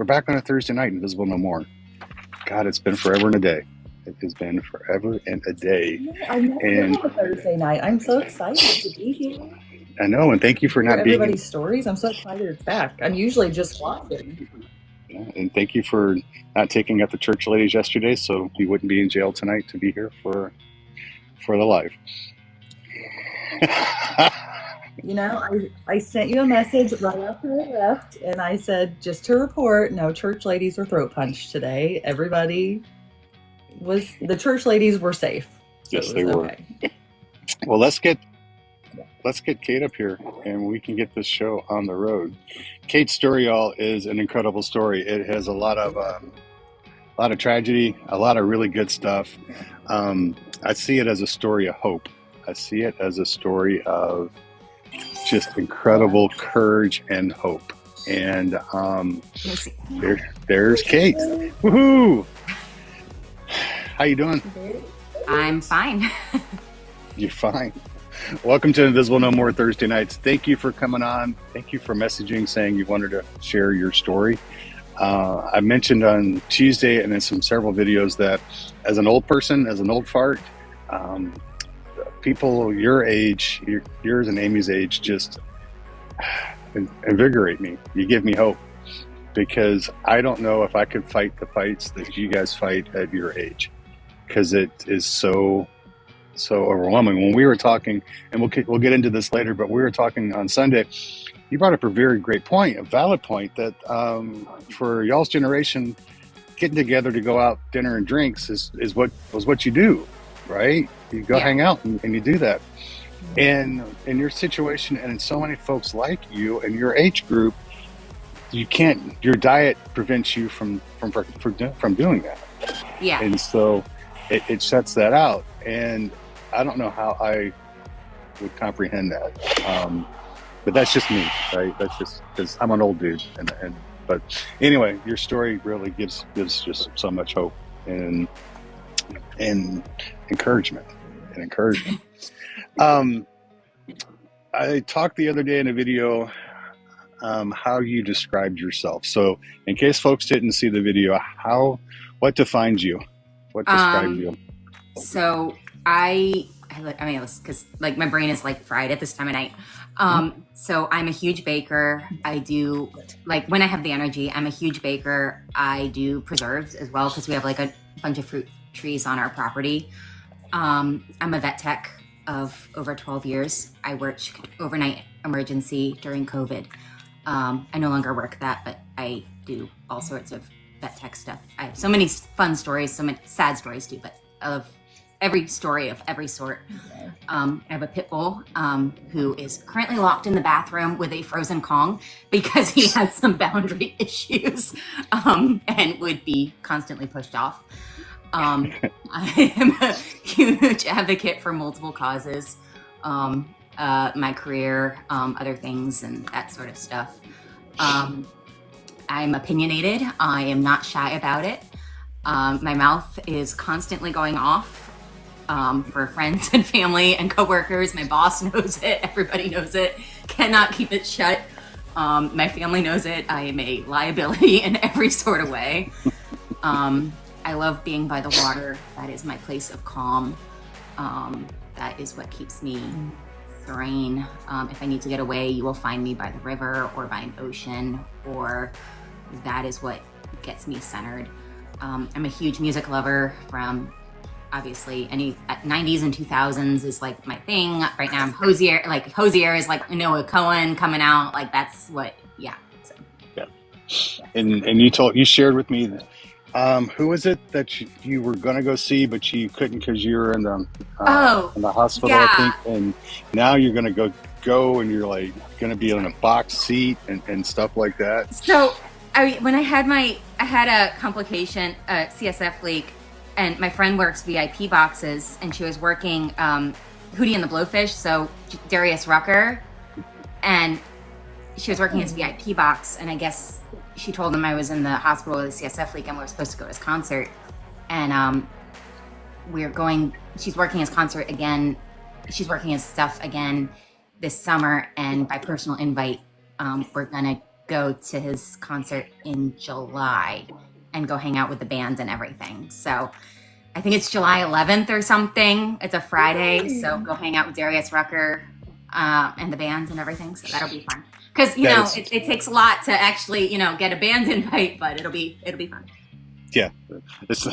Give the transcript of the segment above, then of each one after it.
We're back on a Thursday night, Invisible No More. God, it's been forever and a day. It has been forever and a day. I've never been And on a Thursday night. I'm so excited to be here. I know, and thank you for Hear not being. everybody's stories. I'm so excited it's back. I'm usually just watching. And thank you for not taking up the church ladies yesterday, so we wouldn't be in jail tonight to be here for the live. You know, I sent you a message right after I left, and I said, just to report, no church ladies were throat punched today. The church ladies were safe. So Yes, they were. Okay. Well, let's get Kate up here, and we can get this show on the road. Kate's story, y'all, is an incredible story. It has a lot of tragedy, a lot of really good stuff. I see it as a story of hope. I see it as a story of just incredible courage and hope. And there's Kate. Woohoo! How you doing? I'm fine. You're fine. Welcome to Invisible No More Thursday nights. Thank you for coming on. Thank you for messaging, saying you wanted to share your story. I mentioned on Tuesday and in several videos that as an old person, as an old fart, people your age, yours and Amy's age, just invigorate me. You give me hope, because I don't know if I could fight the fights that you guys fight at your age, because it is so overwhelming. When we were talking, and we'll get into this later, but we were talking on Sunday, you brought up a very great point, a valid point, that for y'all's generation, getting together to go out dinner and drinks was what you do, right? You go hang out and you do that. And in your situation, and in so many folks like you and your age group, you can't. Your diet prevents you from doing that. Yeah. And so it sets that out. And I don't know how I would comprehend that. But that's just me, right? That's just because I'm an old dude. But anyway, your story really gives just so much hope and encouragement. I talked the other day in a video how you described yourself. So in case folks didn't see the video, what defines you? What describes you? So I mean, because like my brain is like fried at this time of night. So I'm a huge baker. I do, like, when I have the energy, I'm a huge baker. I do preserves as well, because we have like a bunch of fruit trees on our property. I'm a vet tech of over 12 years. I worked overnight emergency during COVID. I no longer work that, but I do all sorts of vet tech stuff. I have so many fun stories, so many sad stories too, but of every story of every sort. I have a pit bull who is currently locked in the bathroom with a frozen Kong because he has some boundary issues and would be constantly pushed off. I am a huge advocate for multiple causes, my career, other things, and that sort of stuff. I'm opinionated. I am not shy about it. My mouth is constantly going off for friends and family and coworkers. My boss knows it. Everybody knows it. Cannot keep it shut. My family knows it. I am a liability in every sort of way. I love being by the water. That is my place of calm. That is what keeps me serene. If I need to get away, you will find me by the river or by an ocean, or that is what gets me centered. I'm a huge music lover. From obviously any 90s and 2000s is like my thing. Right now I'm Hosier. Like Hosier is like Noah Cohen coming out. Like that's what, yeah. So. Yeah. And you shared with me that who was it that you were going to go see, but you couldn't because you were in the hospital, yeah. I think. And now you're going to go and you're like going to be on a box seat and stuff like that. So when I had a complication, a CSF leak, and my friend works VIP boxes, and she was working Hootie and the Blowfish, so Darius Rucker, and she was working his VIP box, and I guess she told him I was in the hospital with a CSF leak and we were supposed to go to his concert. And she's working his concert again. She's working his stuff again this summer. And by personal invite, we're going to go to his concert in July and go hang out with the band and everything. So I think it's July 11th or something. It's a Friday, so go hang out with Darius Rucker and the band and everything. So that'll be fun. Because it takes a lot to actually get a band invite, but it'll be fun. Yeah, it's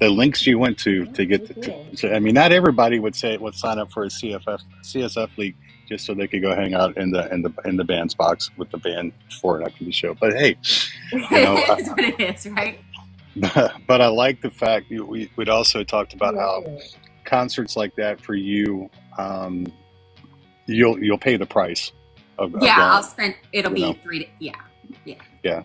the links you went to get I mean, not everybody would sign up for a CSF league just so they could go hang out in the band's box with the band before and after the show. But hey, it is what it is, right? But I like the fact we'd also talked about how concerts like that for you, you'll pay the price of I'll spend. It'll be 3 days. Yeah.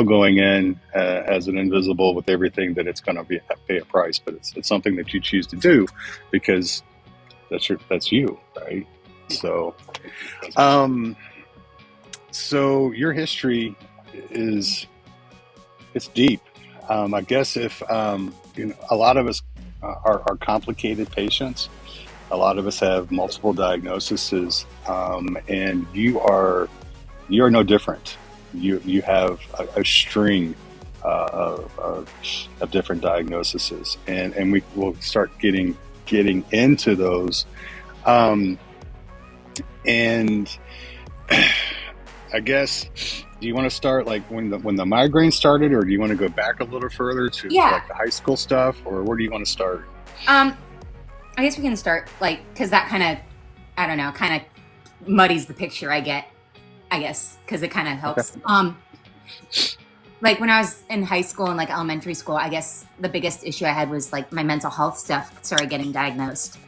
Going in as an invisible with everything that it's going to pay a price, but it's something that you choose to do because that's you, right? So, so your history it's deep. I guess if a lot of us are complicated patients, a lot of us have multiple diagnoses, and you are no different. You have a string of different diagnoses, and we will start getting into those. And I guess, do you want to start like when the migraine started, or do you want to go back a little further to like the high school stuff, or where do you want to start? I guess we can start because that kind of, I don't know, kind of muddies the picture I guess, because it kind of helps. Okay. Like when I was in high school and like elementary school, I guess the biggest issue I had was like my mental health stuff started getting diagnosed.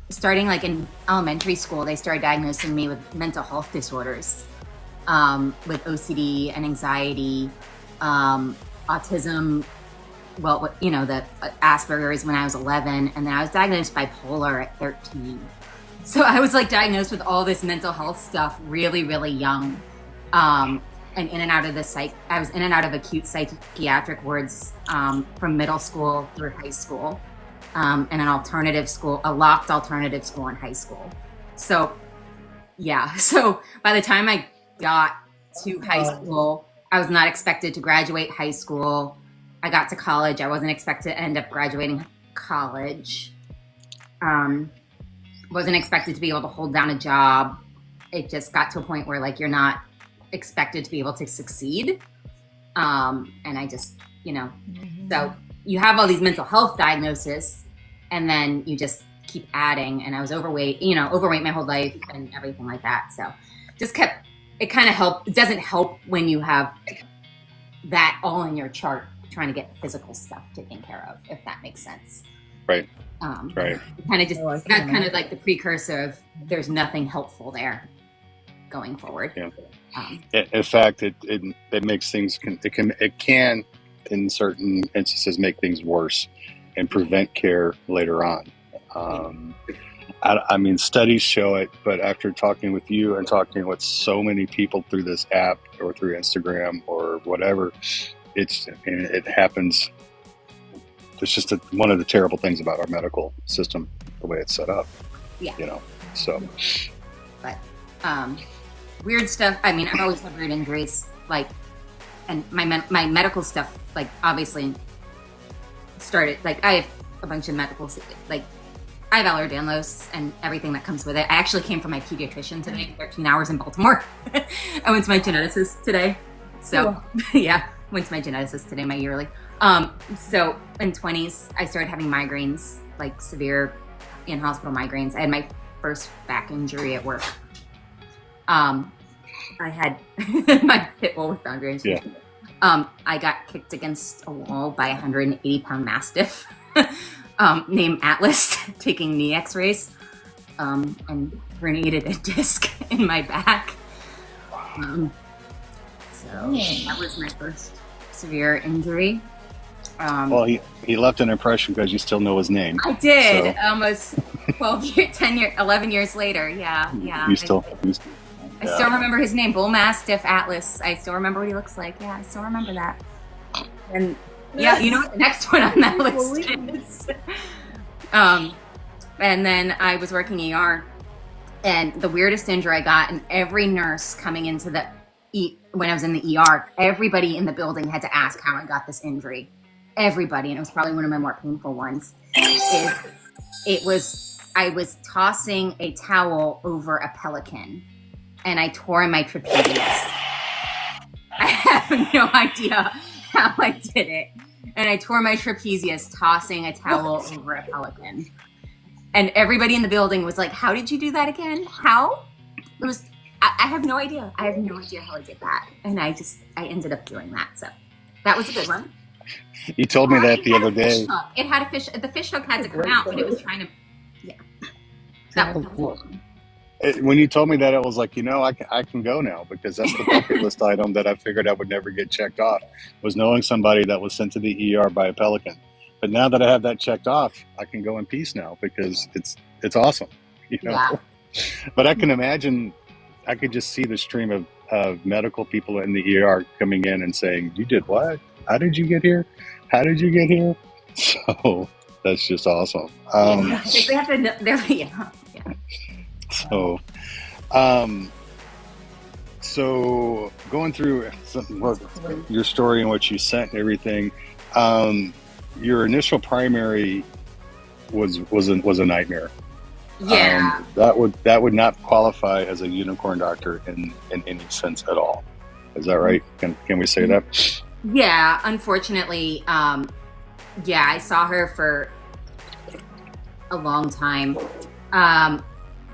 Starting like in elementary school, they started diagnosing me with mental health disorders, with OCD and anxiety, autism. Well, the Asperger's when I was 11, and then I was diagnosed bipolar at 13. So I was like diagnosed with all this mental health stuff really, really young, and in and out of I was in and out of acute psychiatric wards from middle school through high school. And a locked alternative school in high school. So, So by the time I got to high school, I was not expected to graduate high school. I got to college. I wasn't expected to end up graduating college. Wasn't expected to be able to hold down a job. It just got to a point where like you're not expected to be able to succeed. And I just, so you have all these mental health diagnoses, and then you just keep adding. And I was overweight my whole life and everything like that. So it kind of helped. It doesn't help when you have that all in your chart, trying to get physical stuff taken care of, if that makes sense. Right. Right. Kind of that's kind of like the precursor of there's nothing helpful there going forward. Yeah. In fact, it makes things it can in certain instances make things worse and prevent care later on. I mean, studies show it, but after talking with you and talking with so many people through this app or through Instagram or whatever, it happens. It's just one of the terrible things about our medical system, the way it's set up. Yeah. So. But weird stuff. I mean, I've always had weird injuries, and my medical stuff, obviously started, I have a bunch of medical, I have Ehlers-Danlos and everything that comes with it. I actually came from my pediatrician today, 13 hours in Baltimore. I went to my geneticist today. So, went to my geneticist today, my yearly. So in 20s, I started having migraines, severe in-hospital migraines. I had my first back injury at work. I had my pit bull with boundary. Yeah. I got kicked against a wall by a 180-pound mastiff named Atlas, taking knee x-rays, and herniated a disc in my back. So that was my first severe injury. Well, he left an impression because you still know his name. I did, so. Almost 11 years later. Yeah. I still remember his name, Bull Mastiff Atlas. I still remember what he looks like. Yeah, I still remember that. And you know what the next one on that list is? And then I was working ER And the weirdest injury I got, and every nurse coming into when I was in the ER, everybody in the building had to ask how I got this injury. Everybody, and it was probably one of my more painful ones. I was tossing a towel over a pelican, and I tore my trapezius. I have no idea how I did it, and I tore my trapezius tossing a towel over a pelican. And everybody in the building was like, "How did you do that again? How?" It was. I have no idea. I have no idea how I did that, and I ended up doing that. So that was a good one. You told me that the other day. It had a fish. The fish hook had to come out, but it was trying to. Yeah. That was cool. When you told me that, it was like, I can go now, because that's the bucket list item that I figured I would never get checked off, was knowing somebody that was sent to the ER by a pelican. But now that I have that checked off, I can go in peace now, because it's awesome. Yeah. But I can imagine, I could just see the stream of medical people in the ER coming in and saying, "You did what? How did you get here? How did you get here?" So that's just awesome. They have to know, yeah. So going through your story and what you sent and everything, your initial primary was a nightmare. Yeah. That would not qualify as a unicorn doctor in any sense at all. Is that right? Can we say that? Yeah, unfortunately, I saw her for a long time.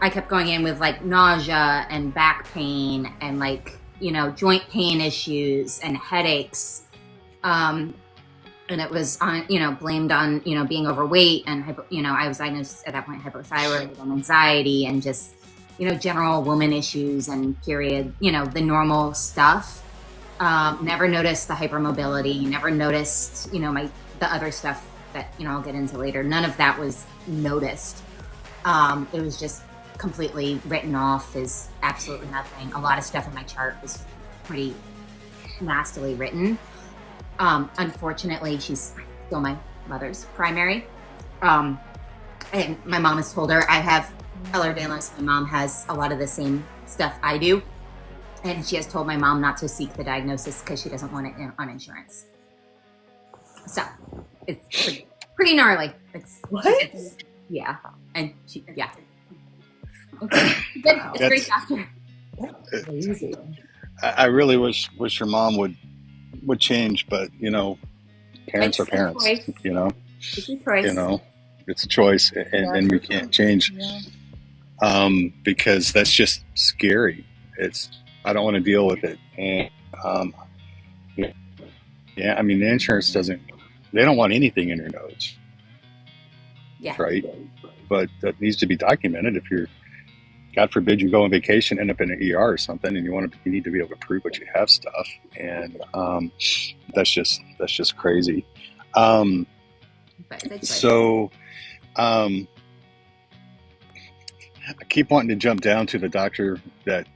I kept going in with like nausea and back pain and like, joint pain issues and headaches. And it was on, blamed on, being overweight and, I was diagnosed at that point hypothyroid and anxiety and just, general woman issues and period, the normal stuff. Never noticed the hypermobility, never noticed, the other stuff that, I'll get into later. None of that was noticed. It was just completely written off as absolutely nothing. A lot of stuff in my chart was pretty nastily written. Unfortunately, she's still my mother's primary. And my mom has told her I have Ehlers-Danlos. My mom has a lot of the same stuff I do. And she has told my mom not to seek the diagnosis because she doesn't want it on insurance. So it's pretty gnarly. What? Yeah. And yeah. It's a great doctor. That's crazy. I really wish your mom would change, but parents are parents. It's a choice. It's a choice, and we can't change. Yeah. Because that's just scary. I don't want to deal with it, and the insurance they don't want anything in your nose. Yeah. Right. But that needs to be documented. If you're, God forbid, you go on vacation, end up in an ER or something, and you need to be able to prove that you have stuff, and that's just crazy. So, I keep wanting to jump down to the doctor that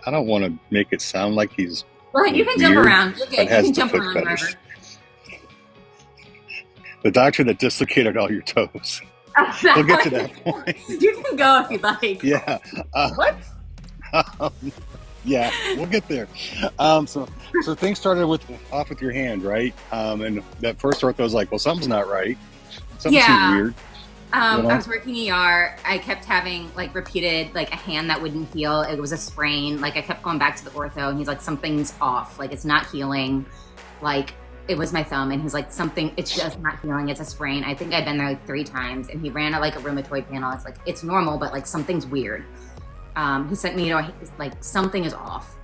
I don't want to make it sound like he's. Well, you can jump around. You're good. You can jump around wherever. The doctor that dislocated all your toes. We'll get to that point. You can go if you like. Yeah. What? Yeah, we'll get there. So things started off with your hand, right? And that first ortho was like, well, something's not right. Something seems weird. I was working ER. I kept having like repeated like a hand that wouldn't heal. It was a sprain. Like I kept going back to the ortho, and he's like, something's off. Like it's not healing. Like it was my thumb, and he's like, it's just not healing. It's a sprain. I think I've been there like 3 times, and he ran like a rheumatoid panel. It's like it's normal, but like something's weird. He sent me to like something is off.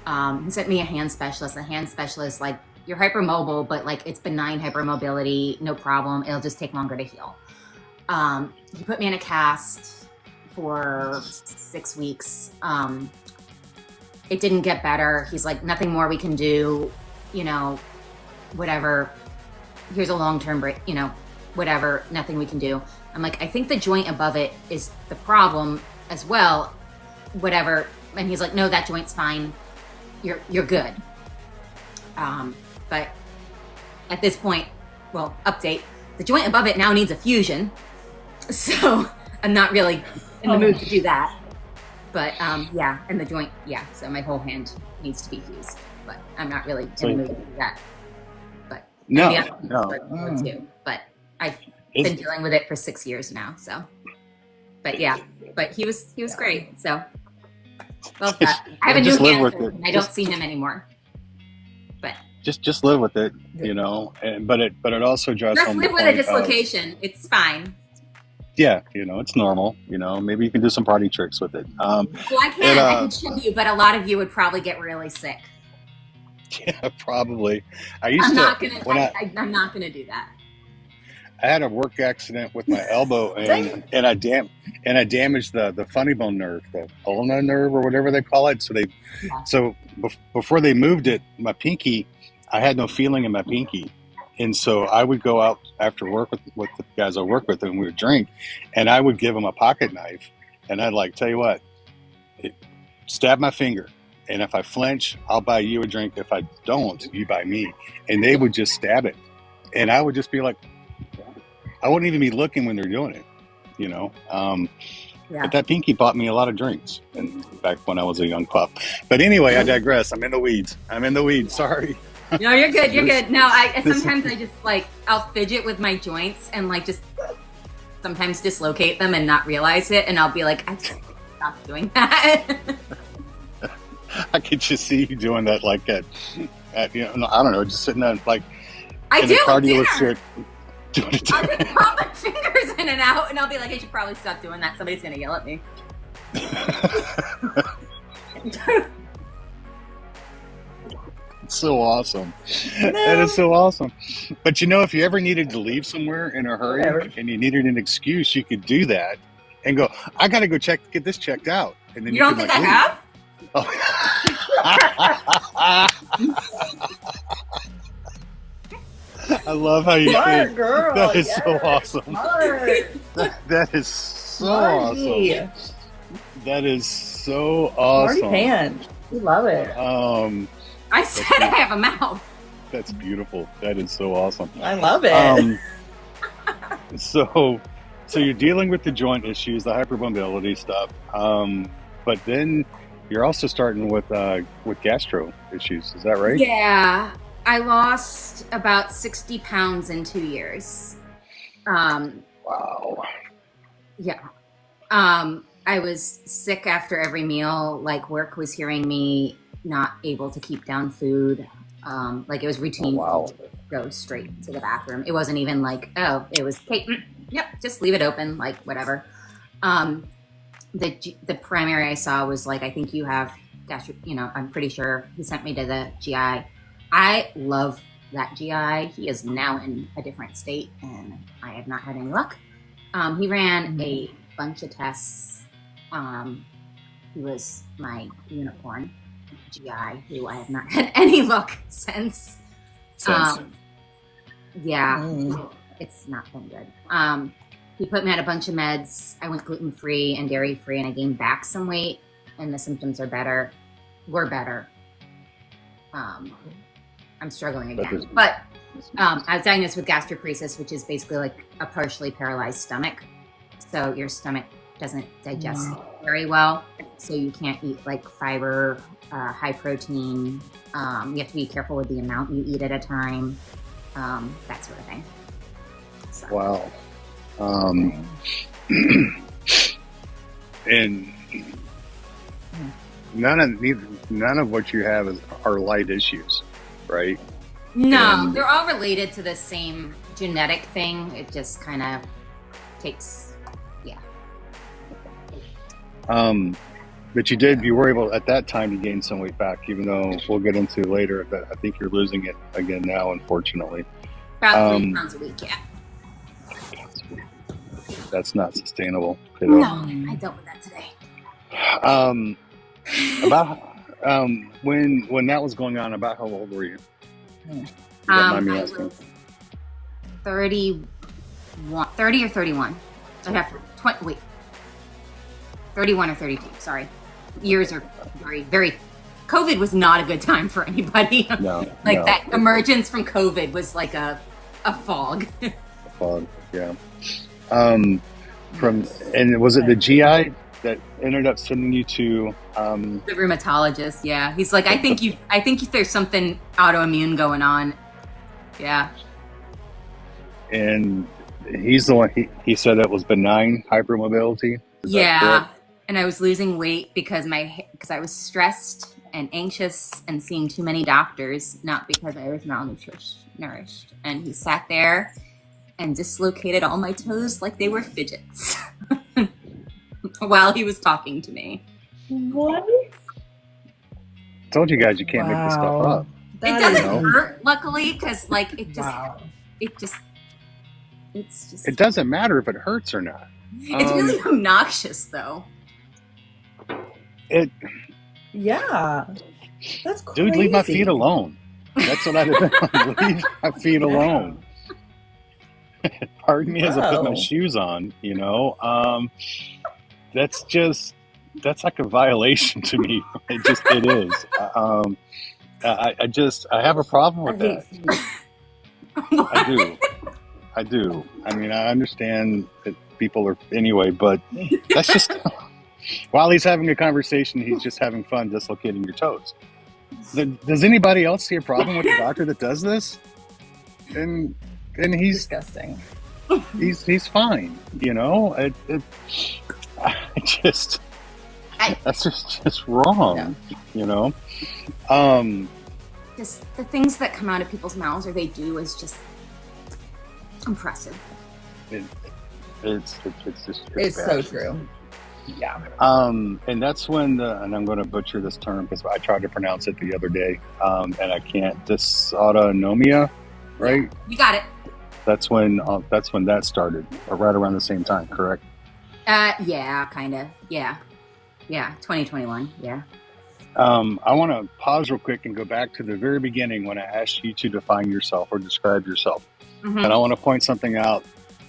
He sent me a hand specialist. The hand specialist like you're hypermobile, but like it's benign hypermobility, no problem. It'll just take longer to heal. He put me in a cast for 6 weeks. It didn't get better. He's like, nothing more we can do, whatever. Here's a long-term break, whatever, nothing we can do. I'm like, I think the joint above it is the problem as well, whatever. And he's like, no, that joint's fine. You're good. But at this point, well, update, the joint above it now needs a fusion. So I'm not really in the mood to do that. But yeah, and the joint, yeah. So my whole hand needs to be fused, but I'm not really in the mood to do that. But No, too. But I've been dealing with it for 6 years now. So, but yeah, but he was great. So, love that. I have a new hand. I don't see him anymore. But just live with it, you know. But it also drives home. Live with a dislocation. It's fine. Yeah, you know, it's normal. You know, maybe you can do some party tricks with it. Well, I can show you, but a lot of you would probably get really sick. Yeah, probably. I'm not gonna do that. I had a work accident with my elbow, and I damaged the funny bone nerve, the ulnar nerve or whatever they call it. So before they moved it, my pinky, I had no feeling in my pinky. And so I would go out after work with the guys I work with, and we would drink, and I would give them a pocket knife, and I'd tell you what, stab my finger, and if I flinch, I'll buy you a drink. If I don't, you buy me. And they would just stab it, and I would just be like, I wouldn't even be looking when they're doing it, you know. But that pinky bought me a lot of drinks, and back when I was a young pup. But anyway, I digress. I'm in the weeds. Sorry. No, you're good. You're good. No, sometimes I just I'll fidget with my joints and just sometimes dislocate them and not realize it, and I'll be like, I just stop doing that. I could just see you doing that, at you know, I don't know, just sitting there I do. Car dealership. I'll just pop my fingers in and out, and I'll be like, I should probably stop doing that. Somebody's gonna yell at me. So awesome. That is so awesome. But you know, if you ever needed to leave somewhere in a hurry and you needed an excuse, you could do that and go, I gotta go get this checked out. And then you don't think I have? Oh. I love how you think. Girl. That is so awesome. That is so awesome. That is so awesome. Marty Pan. We love it. I said I have a mouth. That's beautiful. That is so awesome. I love it. So you're dealing with the joint issues, the hypermobility stuff, but then you're also starting with gastro issues. Is that right? Yeah, I lost about 60 pounds in 2 years. Wow. Yeah. I was sick after every meal. Work was hearing me not able to keep down food. It was routine. Oh, wow. Go straight to the bathroom. It wasn't even it was, okay, yep, just leave it open, whatever. The primary I saw was I think you have gastro, I'm pretty sure he sent me to the GI. I love that GI. He is now in a different state, and I have not had any luck. He ran a bunch of tests. He was my unicorn GI, who I have not had any luck since. It's not been good. He put me on a bunch of meds. I went gluten-free and dairy-free, and I gained back some weight, and the symptoms were better. I'm struggling again. But I was diagnosed with gastroparesis, which is basically a partially paralyzed stomach. So your stomach doesn't digest very well. So you can't eat fiber, high protein. You have to be careful with the amount you eat at a time, that sort of thing. So. Wow. And none of what you have are light issues, right? No, they're all related to the same genetic thing. It just kind of takes, yeah. But you were able at that time to gain some weight back, even though we'll get into later that I think you're losing it again now, unfortunately. About 3 pounds a week, yeah. That's not sustainable. No, I dealt with that today. When that was going on, about how old were you? I was 30 or 31. I'd have 31 or 32. Sorry, years are very, very. COVID was not a good time for anybody. No, that emergence from COVID was like a fog. A fog, yeah. And was it the GI that ended up sending you to The rheumatologist. Yeah, he's like, I think there's something autoimmune going on. Yeah. and he's the one. He said it was benign hypermobility. Is that correct? And I was losing weight because I was stressed and anxious and seeing too many doctors, not because I was malnourished. And he sat there and dislocated all my toes like they were fidgets while he was talking to me. What? Told you guys you can't make this stuff up. It doesn't hurt, luckily, because like it doesn't matter if it hurts or not. It's really obnoxious, though. Yeah, that's crazy. Dude, leave my feet alone. That's what I did. Leave my feet alone. Pardon me as I put my shoes on. You know, that's like a violation to me. It is. I have a problem with that. I do. I mean, I understand that people are anyway, but that's just while he's having a conversation, he's just having fun dislocating your toes. Does anybody else see a problem with the doctor that does this? And he's disgusting. He's fine, you know. That's just wrong, yeah. You know. Just the things that come out of people's mouths or they do is just impressive. It's so true. Yeah. And that's when and I'm going to butcher this term because I tried to pronounce it the other day, and I can't. Dysautonomia, right? Yeah, you got it. That's when that started, or right around the same time, correct? Yeah, kind of. Yeah, 2021. Yeah. I want to pause real quick and go back to the very beginning when I asked you to define yourself or describe yourself. Mm-hmm. And I want to point something out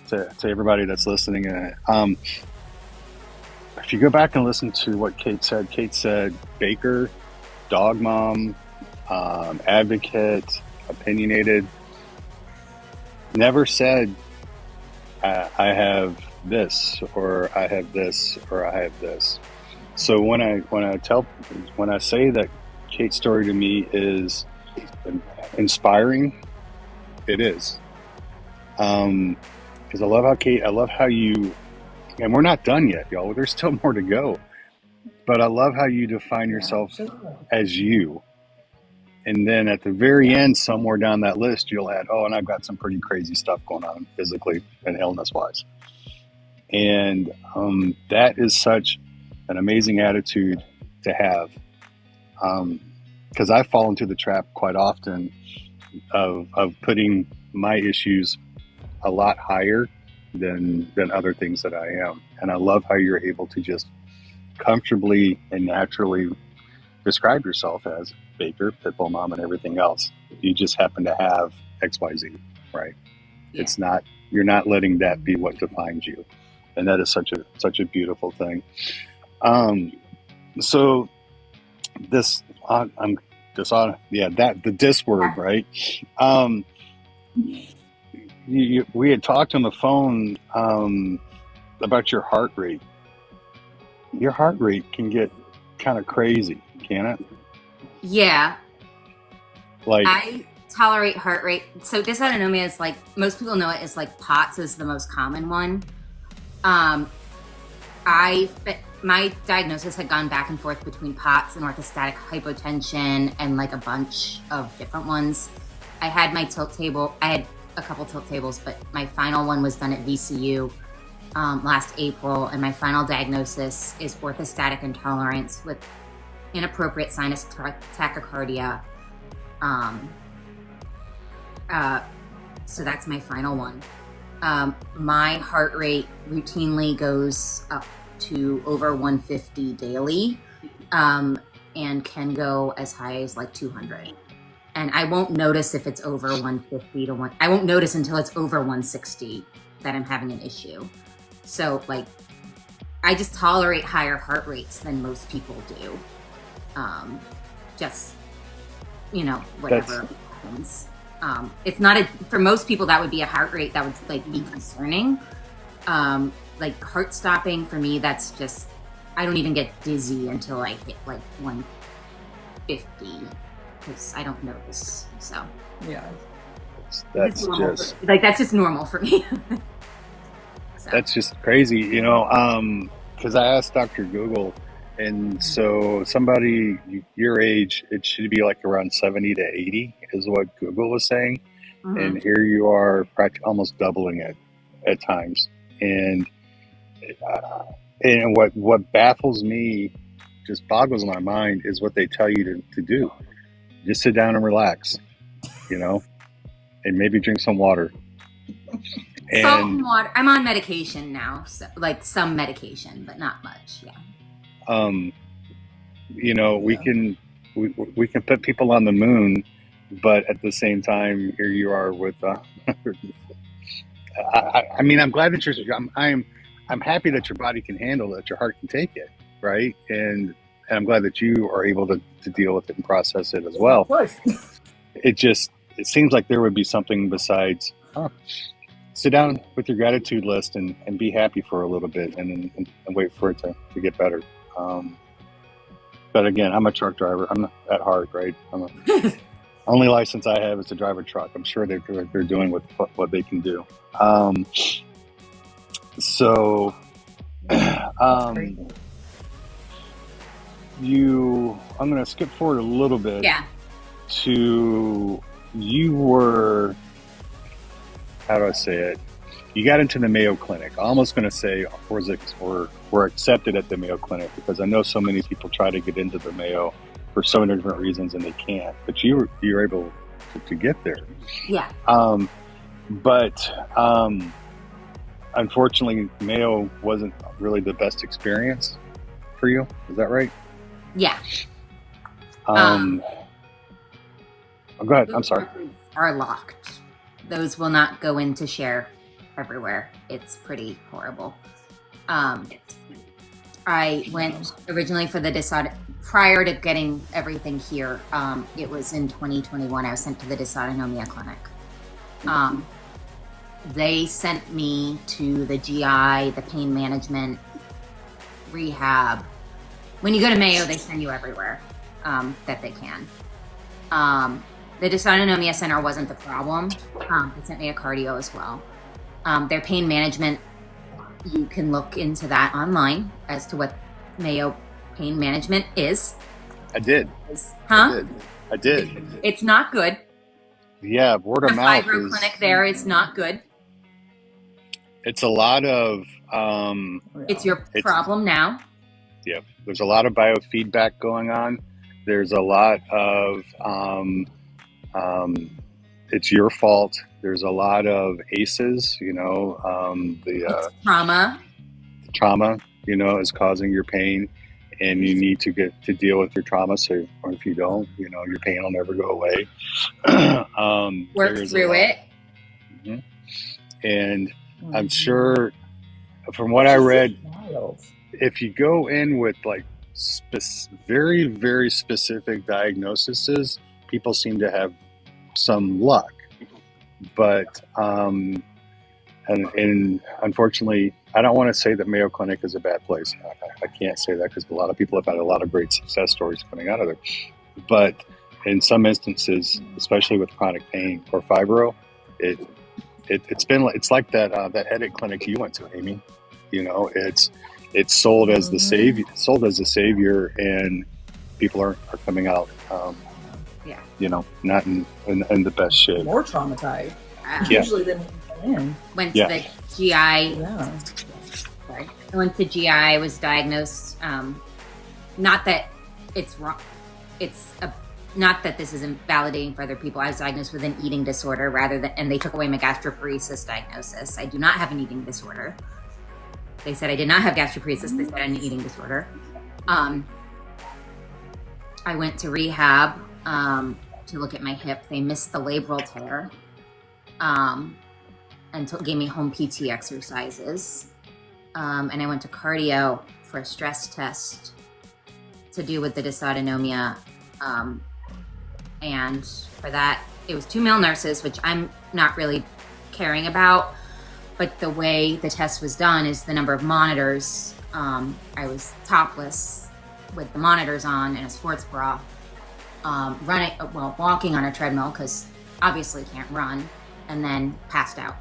to everybody that's listening. If you go back and listen to what Kate said baker, dog mom, advocate, opinionated, never said, I have this, or I have this, or I have this. So when I say that Kate's story to me is inspiring, it is. Because I love how you, and we're not done yet, y'all. There's still more to go. But I love how you define yourself as you. And then at the very end, somewhere down that list, you'll add, and I've got some pretty crazy stuff going on physically and illness-wise. And that is such an amazing attitude to have. Because I fall into the trap quite often of putting my issues a lot higher than other things that I am. And I love how you're able to just comfortably and naturally describe yourself as baker, pitbull mom, and everything else. You just happen to have XYZ, right? Yeah. You're not letting that be what defines you. And that is such a beautiful thing. So this, I'm just on, the dis word, right? We had talked on the phone about your heart rate. Your heart rate can get kind of crazy, can it? Yeah. Like, I tolerate heart rate. So dysautonomia is like, most people know it as like POTS is the most common one. My diagnosis had gone back and forth between POTS and orthostatic hypotension and like a bunch of different ones. I had my tilt table. I had a couple tilt tables, but my final one was done at VCU last April, and my final diagnosis is orthostatic intolerance with inappropriate sinus tachycardia. So that's my final one. My heart rate routinely goes up to over 150 daily, and can go as high as like 200. And I won't notice if it's over 150 to 1. I won't notice until it's over 160 that I'm having an issue. So like, I just tolerate higher heart rates than most people do. Just, whatever happens. It's not for most people that would be a heart rate that would like be concerning. Like heart stopping for me, that's just I don't even get dizzy until I hit like 150 because I don't notice. So Yeah. it's normal like that's just normal for me. So. That's just crazy, you know, because I asked Dr. Google, and so somebody your age, it should be like around 70 to 80 is what Google was saying. And here you are practically almost doubling it at times. And what baffles me, just boggles my mind, is what they tell you to do. Just sit down and relax, you know, and maybe drink some water. Salt and water. I'm on medication now, so, like some medication, but not much. Yeah. You know, we can put people on the moon, but at the same time, here you are with. I mean, I'm glad that I'm happy that your body can handle it, your heart can take it, right? And I'm glad that you are able to deal with it and process it as well. Of course. It seems like there would be something besides. Sit down with your gratitude list and be happy for a little bit and wait for it to get better. But again, I'm a truck driver. I'm not at heart, right? Only license I have is to drive a truck. I'm sure they're doing what they can do. So, I'm going to skip forward a little bit. Yeah. You were, how do I say it? You got into the Mayo Clinic. I'm almost going to say were accepted at the Mayo Clinic, because I know so many people try to get into the Mayo for so many different reasons and they can't. But you were able to get there. Yeah. But unfortunately, Mayo wasn't really the best experience for you. Is that right? Yeah. Go ahead. I'm sorry. Are locked. Those will not go in to share everywhere. It's pretty horrible. I went originally for the prior to getting everything here. It was in 2021. I was sent to the dysautonomia clinic. They sent me to the GI, the pain management, rehab. When you go to Mayo, they send you everywhere that they can. The dysautonomia center wasn't the problem. They sent me a cardio as well. Their pain management, you can look into that online as to what Mayo pain management is. I did. Huh? I did. It's not good. Yeah, word of mouth. The fibro clinic there is not good. It's a lot of. It's your problem now. Yeah, there's a lot of biofeedback going on. There's a lot of. It's your fault. There's a lot of ACEs, you know, trauma. The trauma, you know, is causing your pain, and you need to get to deal with your trauma. So, or if you don't, you know, your pain will never go away. Work through it. Mm-hmm. And I'm sure, from what I read, if you go in with like very, very specific diagnoses, people seem to have some luck. But and unfortunately, I don't want to say that Mayo Clinic is a bad place. I can't say that, because a lot of people have had a lot of great success stories coming out of there. But in some instances, especially with chronic pain or fibro, it's like that headache clinic you went to, Amy. You know, it's sold as the savior, and people are coming out. Yeah. You know, not in the best shape. More traumatized. Usually than when went to the GI. Yeah. Sorry. I went to GI. I was diagnosed. Not that it's wrong. Not that this isn't validating for other people. I was diagnosed with an eating disorder and they took away my gastroparesis diagnosis. I do not have an eating disorder. They said I did not have gastroparesis. They said I had an eating disorder. I went to rehab to look at my hip. They missed the labral tear and gave me home PT exercises. And I went to cardio for a stress test to do with the dysautonomia. And for that, it was 2 male nurses, which I'm not really caring about. But the way the test was done is the number of monitors I was topless with the monitors on and a sports bra, walking on a treadmill because obviously can't run, and then passed out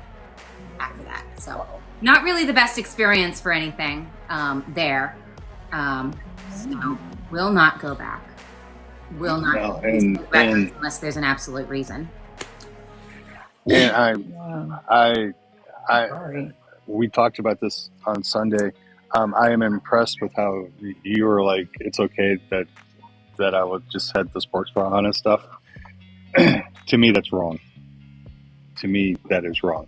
after that. So not really the best experience for anything there. So will not go back. Will not No, go and unless there's an absolute reason. and Yeah. I Sorry. we talked about this on Sunday. I am impressed with how you were like, it's okay that I would just had the sports bra on and stuff. To me, that's wrong. To me, that is wrong.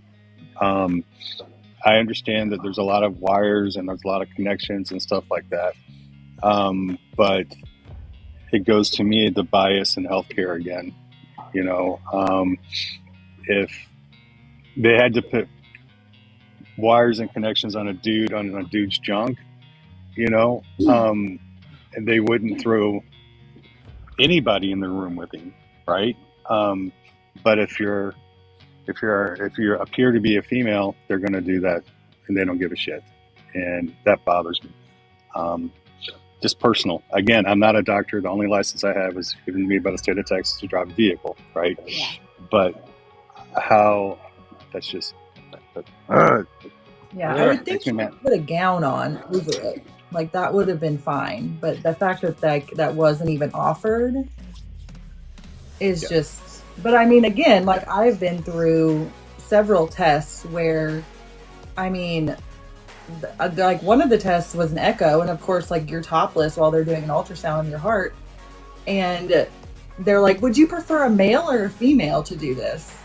I understand that there's a lot of wires and there's a lot of connections and stuff like that. But it goes to me the bias in healthcare again. If they had to put wires and connections on a dude's junk, and they wouldn't throw anybody in the room with him, right? But if you appear to be a female, they're going to do that, and they don't give a shit, and that bothers me. Just personal. Again, I'm not a doctor. The only license I have is given to me by the state of Texas to drive a vehicle, right? Yeah. But how? That's just. Yeah, I would think she would put a gown on over it. Like that would have been fine. But the fact that wasn't even offered is just. But I mean, again, like I've been through several tests where, I mean, like one of the tests was an echo, and of course, like you're topless while they're doing an ultrasound on your heart, and they're like, "Would you prefer a male or a female to do this?"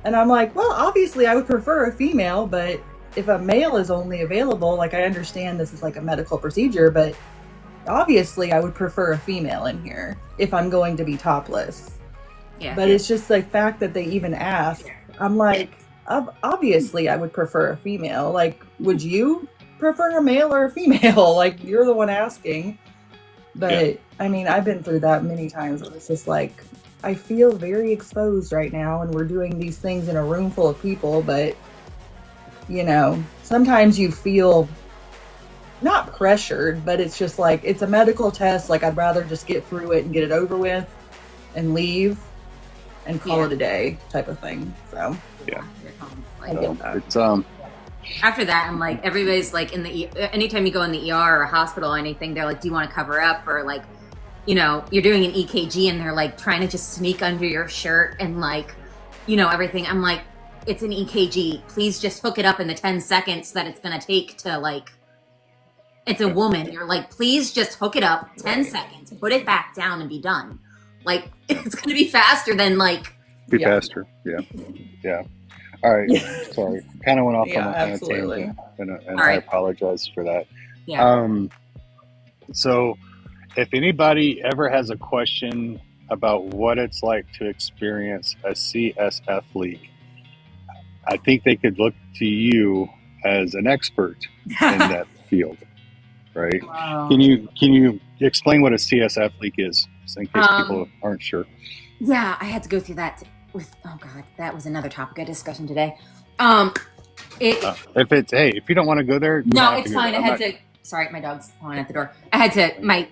And I'm like, "Well, obviously, I would prefer a female, but if a male is only available, like I understand this is like a medical procedure, but obviously, I would prefer a female in here if I'm going to be topless." Yeah. But it's just the fact that they even ask. I'm like, obviously I would prefer a female. Like, would you prefer a male or a female? Like, you're the one asking. But I mean, I've been through that many times. It's just like, I feel very exposed right now, and we're doing these things in a room full of people. But sometimes you feel not pressured, but it's just like, it's a medical test. Like, I'd rather just get through it and get it over with and leave and call it a day type of thing. So it's after that, I'm like, everybody's like anytime you go in the ER or a hospital or anything, they're like, do you want to cover up? Or like, you're doing an EKG and they're like trying to just sneak under your shirt and like, everything. I'm like, it's an EKG. Please just hook it up in the 10 seconds that it's going to take to like, it's a woman. You're like, please just hook it up 10 seconds, put it back down and be done. Like, it's going to be faster than like. Faster. Yeah. All right. Sorry. Kind of went off on a tangent, and I apologize for that. Yeah. So if anybody ever has a question about what it's like to experience a CSF leak, I think they could look to you as an expert in that field, right? Wow. Can you explain what a CSF leak is, just in case people aren't sure? Yeah, I had to go through that that was another topic of discussion today. If you don't want to go there, no, it's fine. I had to. Sorry, my dog's calling at the door. I had to.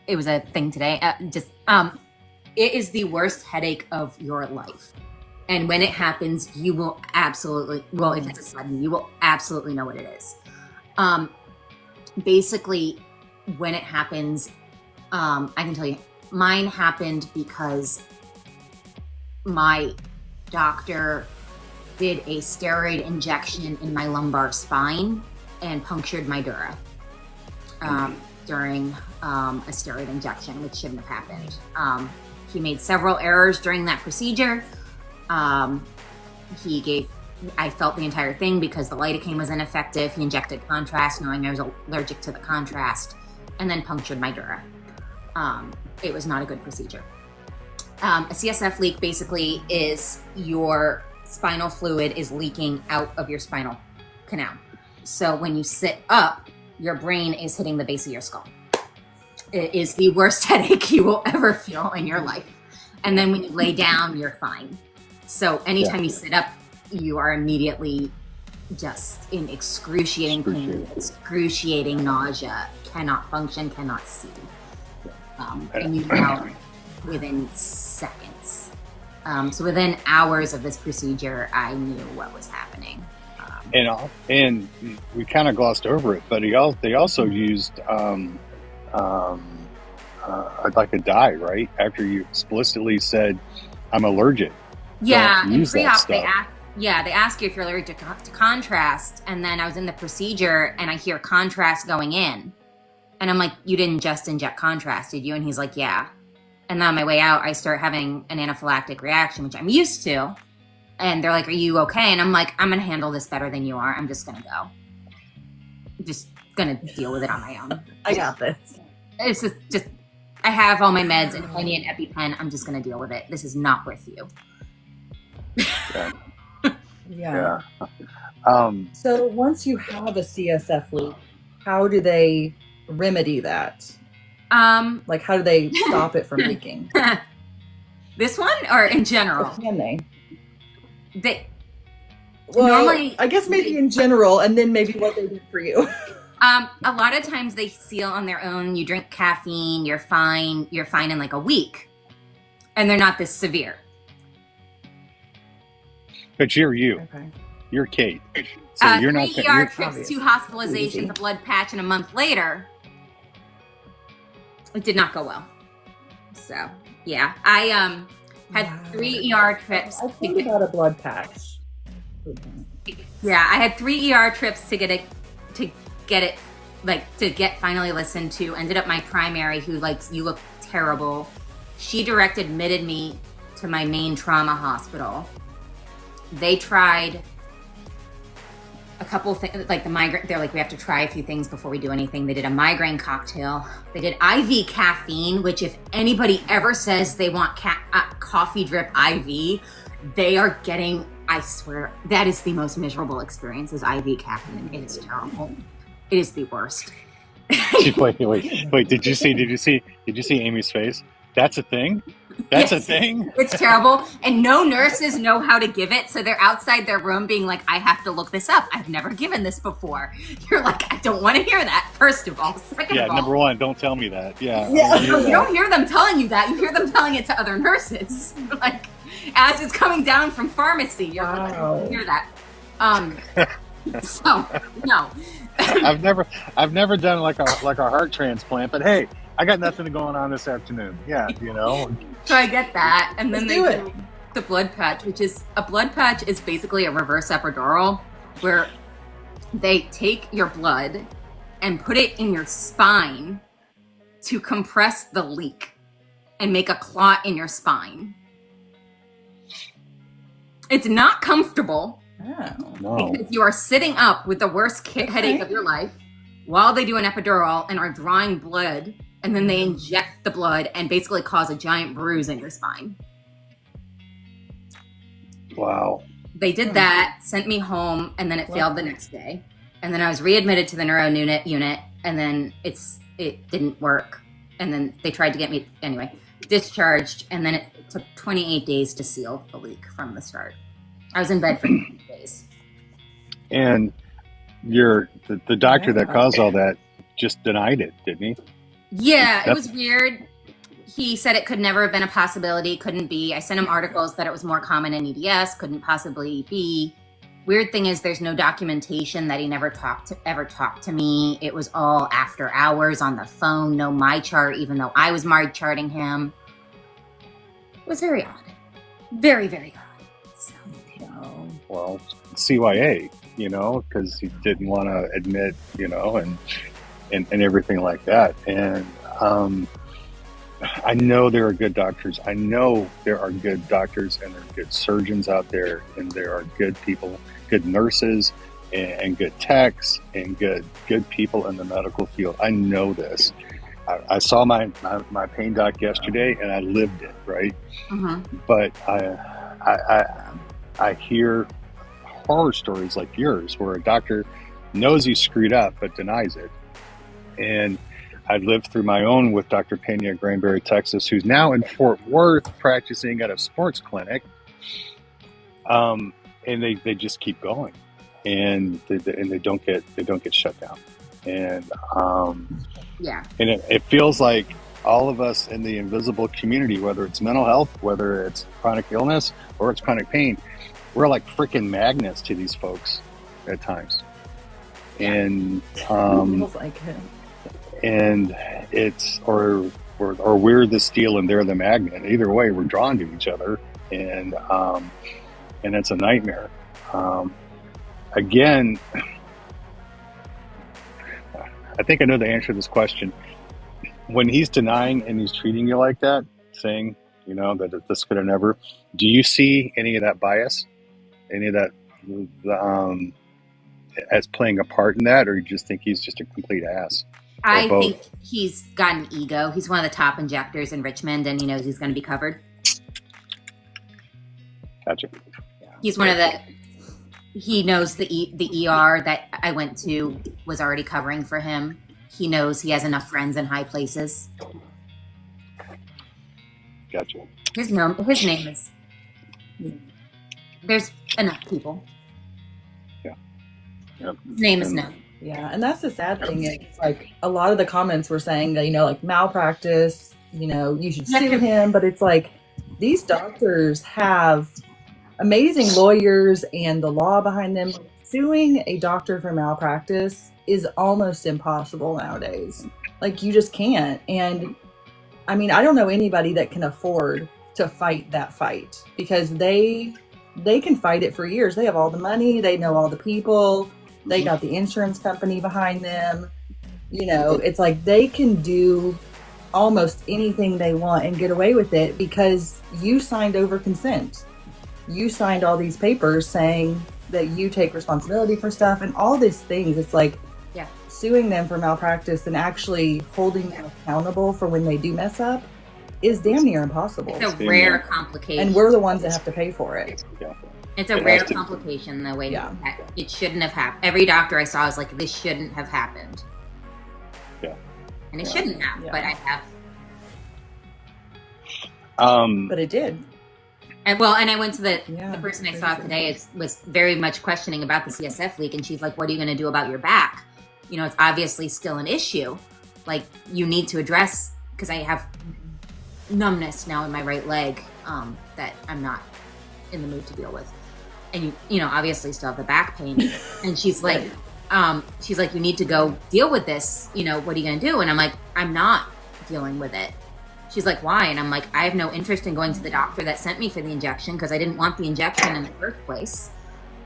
It was a thing today. It is the worst headache of your life, and when it happens, you will absolutely. Well, if it's a sudden, you will absolutely know what it is. Basically, when it happens, I can tell you, mine happened because my doctor did a steroid injection in my lumbar spine and punctured my dura during a steroid injection, which shouldn't have happened. He made several errors during that procedure. I felt the entire thing because the lidocaine was ineffective. He injected contrast knowing I was allergic to the contrast, and then punctured my dura. It was not a good procedure. A CSF leak basically is your spinal fluid is leaking out of your spinal canal. So when you sit up, your brain is hitting the base of your skull. It is the worst headache you will ever feel in your life. And then when you lay down, you're fine. So anytime you sit up, you are immediately just in excruciating pain, excruciating nausea, cannot function, cannot see. And you know within seconds. So within hours of this procedure, I knew what was happening. And we kind of glossed over it, but they also used like a dye, right? After you explicitly said, "I'm allergic." Yeah, Don't in use that pre-op they stuff. ask you if you're allergic to contrast, and then I was in the procedure and I hear contrast going in, and I'm like, "You didn't just inject contrast, did you?" And he's like, "Yeah." And then on my way out, I start having an anaphylactic reaction, which I'm used to. And they're like, "Are you okay?" And I'm like, "I'm going to handle this better than you are. I'm just going to go. I'm just going to deal with it on my own. I got this. It's just, I have all my meds, and if I need an EpiPen, I'm just going to deal with it. This is not worth you." Yeah. Yeah. So once you have a CSF leak, how do they remedy that? Like, how do they stop it from leaking? This one, or in general? Or can they? Well, normally, I guess maybe in general, and then maybe what they did for you. A lot of times they seal on their own. You drink caffeine, you're fine in like a week, and they're not this severe. But you're you. Okay. You're Kate. So you're not. 3 ER trips, 2 hospitalizations, a blood patch, and a month later, it did not go well. So yeah, I had 3 ER trips. I thought about a blood patch. Yeah, I had 3 ER trips to get finally listened to. Ended up my primary, who likes, "You look terrible." She direct admitted me to my main trauma hospital. They tried a couple things, like the migraine. They're like, "We have to try a few things before we do anything." They did a migraine cocktail. They did IV caffeine, which if anybody ever says they want coffee drip IV, they are getting, I swear, that is the most miserable experience, is IV caffeine. It is terrible. It is the worst. Wait, did you see Amy's face? That's a thing? That's a thing? It's terrible. And no nurses know how to give it. So they're outside their room being like, "I have to look this up. I've never given this before." You're like, "I don't want to hear that," first of all. Second of all, number one, don't tell me that. Yeah. You don't hear them telling you that. You hear them telling it to other nurses. Like, as it's coming down from pharmacy, you're like, "I don't hear that." So, no. I've never done like a heart transplant, but hey, I got nothing going on this afternoon. Yeah, So I get that, and then Let's they do the blood patch, which is a blood patch is basically a reverse epidural, where they take your blood and put it in your spine to compress the leak and make a clot in your spine. It's not comfortable. No. Because you are sitting up with the worst headache of your life while they do an epidural and are drawing blood, and then they inject the blood and basically cause a giant bruise in your spine. Wow. They did that, sent me home, and then it failed the next day. And then I was readmitted to the neuro unit, and then it didn't work. And then they tried to get me, anyway, discharged, and then it took 28 days to seal the leak from the start. I was in bed for 20 days. And the doctor that caused all that just denied it, didn't he? Yeah, it was weird. He said it could never have been a possibility, couldn't be. I sent him articles that it was more common in EDS, couldn't possibly be. Weird thing is there's no documentation that he ever talked to me. It was all after hours on the phone, no my chart, even though I was charting him. It was very odd. Very, very odd. So, well, CYA, because he didn't want to admit, and everything like that. And I know there are good doctors. I know there are good doctors, and there are good surgeons out there, and there are good people, good nurses, and good techs, and good people in the medical field. I know this. I saw my pain doc yesterday, and I lived it, right? Mm-hmm. But I hear horror stories like yours, where a doctor knows he screwed up but denies it. And I lived through my own with Dr. Pena at Granbury, Texas, who's now in Fort Worth practicing at a sports clinic. And they just keep going. and they don't get shut down. And Yeah. and it feels like all of us in the invisible community, whether it's mental health, whether it's chronic illness, or it's chronic pain, we're like freaking magnets to these folks at times. And Feels like it. and it's or we're the steel and they're the magnet. Either way, we're drawn to each other, and it's a nightmare. Again, I think I know the answer to this question. When he's denying and he's treating you like that, saying, that this could have never, do you see any of that bias, any of that as playing a part in that, or you just think he's just a complete ass? I think he's got an ego. He's one of the top injectors in Richmond, and he knows he's going to be covered. Gotcha. He's one of the. He knows the ER that I went to was already covering for him. He knows he has enough friends in high places. Gotcha. His name is. There's enough people. Yeah. Yep. His name is known. Yeah, and that's the sad thing. It's like a lot of the comments were saying that, like malpractice, you should sue him. But it's like these doctors have amazing lawyers and the law behind them. Suing a doctor for malpractice is almost impossible nowadays. Like, you just can't. And I mean, I don't know anybody that can afford to fight that fight, because they can fight it for years. They have all the money. They know all the people. They got the insurance company behind them. It's like they can do almost anything they want and get away with it because you signed over consent. You signed all these papers saying that you take responsibility for stuff and all these things. It's like suing them for malpractice and actually holding them accountable for when they do mess up is damn near impossible. It's a rare complication. And we're the ones that have to pay for it. Yeah. It's a rare complication, the way it shouldn't have happened. Every doctor I saw was like, this shouldn't have happened. Yeah. And it shouldn't have, but I have. But it did. And I went to the person I saw today was very much questioning about the CSF leak, and she's like, what are you going to do about your back? It's obviously still an issue. Like, you need to address, because I have numbness now in my right leg that I'm not in the mood to deal with. And you obviously still have the back pain. And she's like, you need to go deal with this. What are you going to do? And I'm like, I'm not dealing with it. She's like, why? And I'm like, I have no interest in going to the doctor that sent me for the injection because I didn't want the injection in the first place.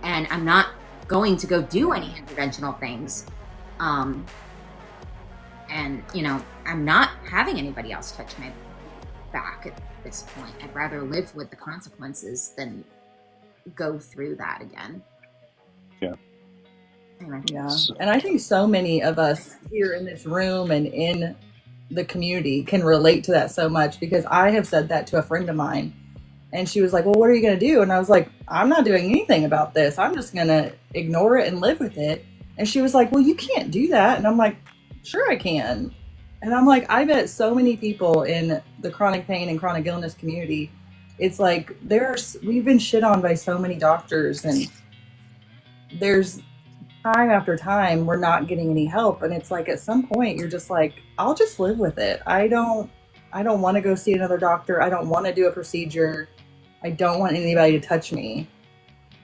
And I'm not going to go do any interventional things. And, I'm not having anybody else touch my back at this point. I'd rather live with the consequences than go through that again. Yeah. Anyway. Yeah. And I think so many of us here in this room and in the community can relate to that so much, because I have said that to a friend of mine and she was like, well, what are you going to do? And I was like, I'm not doing anything about this. I'm just going to ignore it and live with it. And she was like, well, you can't do that. And I'm like, sure I can. And I'm like, I bet so many people in the chronic pain and chronic illness community, it's like we've been shit on by so many doctors, and there's time after time we're not getting any help. And it's like, at some point you're just like, I'll just live with it. I don't want to go see another doctor. I don't want to do a procedure. I don't want anybody to touch me.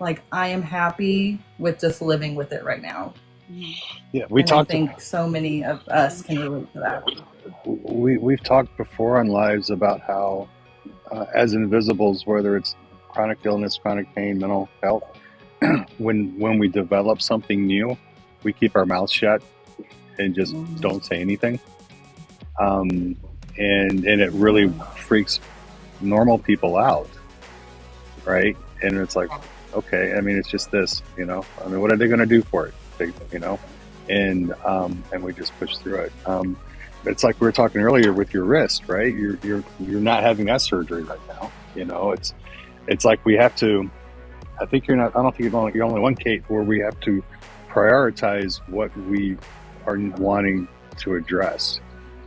Like, I am happy with just living with it right now. Yeah, I think so many of us can relate to that. We've talked before on lives about how as invisibles, whether it's chronic illness, chronic pain, mental health, when we develop something new, we keep our mouths shut and just don't say anything. And it really freaks normal people out, right? And it's like, okay, I mean, it's just this, what are they going to do for it? And we just push through it. It's like we were talking earlier with your wrist, right? You're not having that surgery right now. It's like we have to. I think you're not. I don't think you're only one, Kate, where we have to prioritize what we are wanting to address.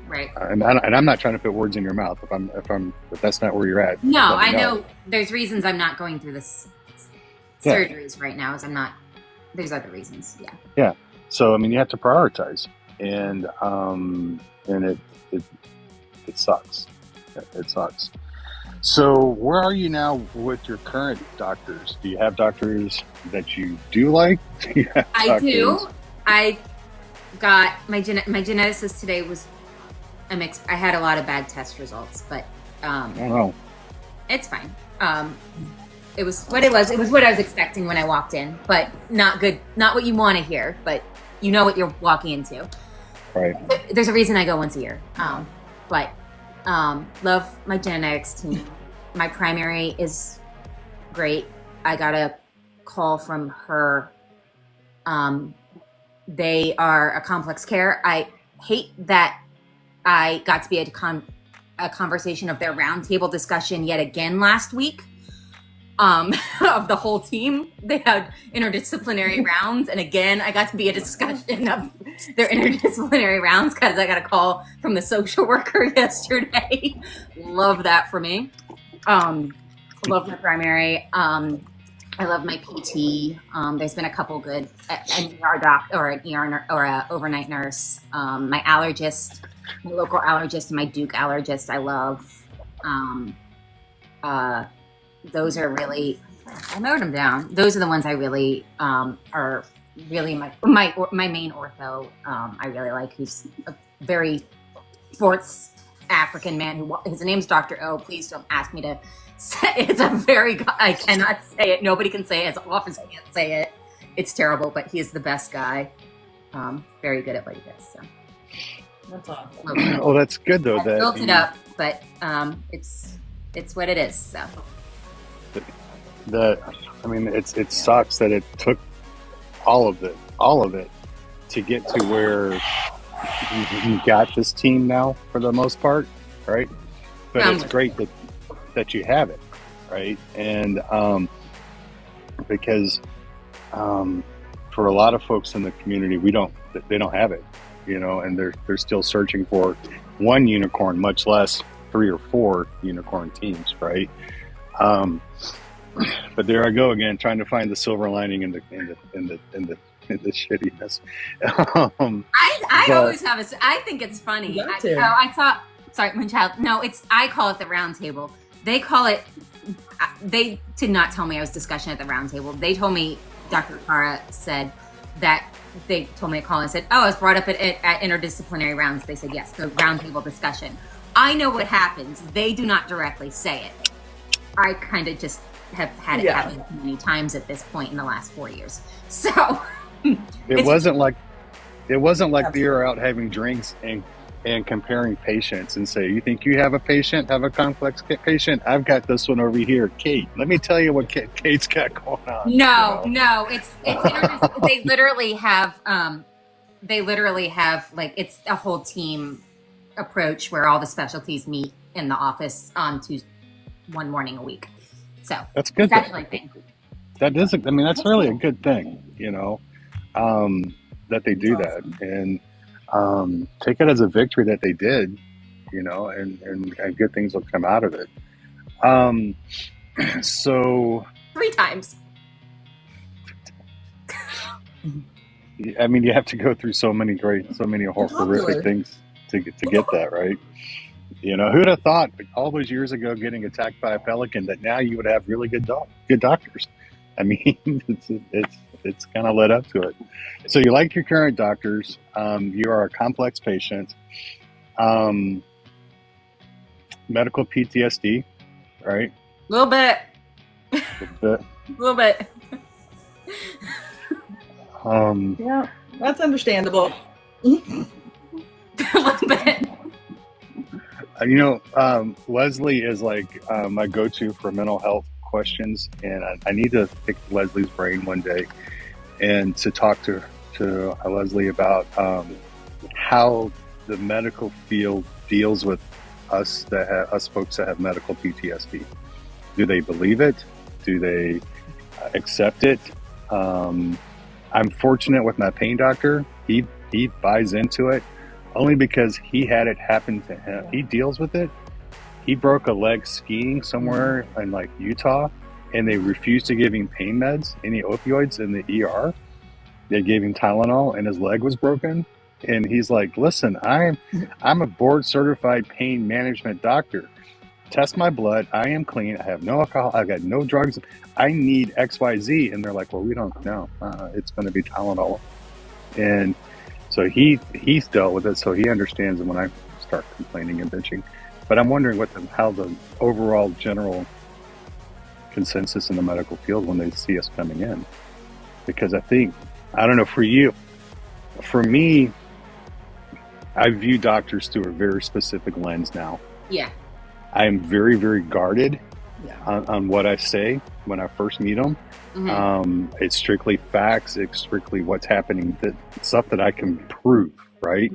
Right. And I'm not trying to put words in your mouth if that's not where you're at. No, I know there's reasons I'm not going through this surgeries right now, is I'm not there's other reasons. Yeah. Yeah. So, I mean, you have to prioritize, and it sucks. It sucks. So, where are you now with your current doctors? Do you have doctors that you do like? Do you have I do. I got my geneticist today was a mix. I had a lot of bad test results, but I don't know. it's fine. It was what it was. It was what I was expecting when I walked in, but not good. Not what you want to hear, but you know what you're walking into. Right. There's a reason I go once a year. But love my genetics team. My primary is great. I got a call from her. They are a complex care. I hate that I got to be a conversation of their roundtable discussion yet again last week. Of the whole team. They had interdisciplinary rounds, and again I got to be a discussion of their interdisciplinary rounds because I got a call from the social worker yesterday. Love that for me. Love my primary. I love my PT. There's been a couple good an ER doc or an ER or a overnight nurse. My allergist, my local allergist, and my Duke allergist. I love. Those are really, I wrote them down. Those are the ones I really are really my main ortho. I really like, who's a very sports African man who his name's Dr. O. Please don't ask me to say it's a very, I cannot say it. Nobody can say it as often as I can't say it. It's terrible, but he is the best guy. Very good at what he does. So That's awesome. Oh, that's good though. I built it up, but it's what it is. So. It sucks that it took all of it to get to where you got this team now for the most part, right? But it's great that you have it, right? And because for a lot of folks in the community, they don't have it, and they're still searching for one unicorn, much less 3 or 4 unicorn teams, right? But there I go again, trying to find the silver lining in the shittiness. I always have I think it's funny. I saw. Sorry, my child. No, I call it the round table. They call it. They did not tell me I was discussion at the round table. They told me Dr. Cara said that they told me to call and said, "Oh, I was brought up at interdisciplinary rounds." They said yes, the round table discussion. I know what happens. They do not directly say it. I kind of just have had it happen many times at this point in the last 4 years. So it wasn't like they were out having drinks and comparing patients and say, you think you have a patient, have a complex patient? I've got this one over here, Kate. Let me tell you what Kate's got going on. No, it's they literally have like, it's a whole team approach where all the specialties meet in the office on Tuesday, one morning a week. So that's good. That's thing. That is, that's really a good thing, that they do that, and take it as a victory that they did, and good things will come out of it. So 3 times. You have to go through so many horrific things to get that, right? Who'd have thought all those years ago getting attacked by a pelican that now you would have really good doctors? It's kind of led up to it. So you like your current doctors. You are a complex patient. Medical PTSD, right? A little bit. A little bit. Yeah, that's understandable. A little bit. Leslie is like my go-to for mental health questions, and I need to pick Leslie's brain one day and to talk to Leslie about how the medical field deals with us folks that have medical PTSD. Do they believe it? Do they accept it? I'm fortunate with my pain doctor. He buys into it only because he had it happen to him. He deals with it. He broke a leg skiing somewhere in like Utah, and they refused to give him pain meds, any opioids in the ER. They gave him Tylenol, and his leg was broken. And he's like, "Listen, I'm a board certified pain management doctor. Test my blood. I am clean. I have no alcohol. I've got no drugs. I need XYZ." And they're like, "Well, we don't know. It's going to be Tylenol." And so he's dealt with it, so he understands when I start complaining and bitching. But I'm wondering how the overall general consensus in the medical field when they see us coming in, because I don't know for you, for me, I view doctors through a very specific lens now. Yeah. I am very, very guarded Yeah. on what I say when I first meet them. It's strictly facts. It's strictly what's happening, stuff that I can prove, right?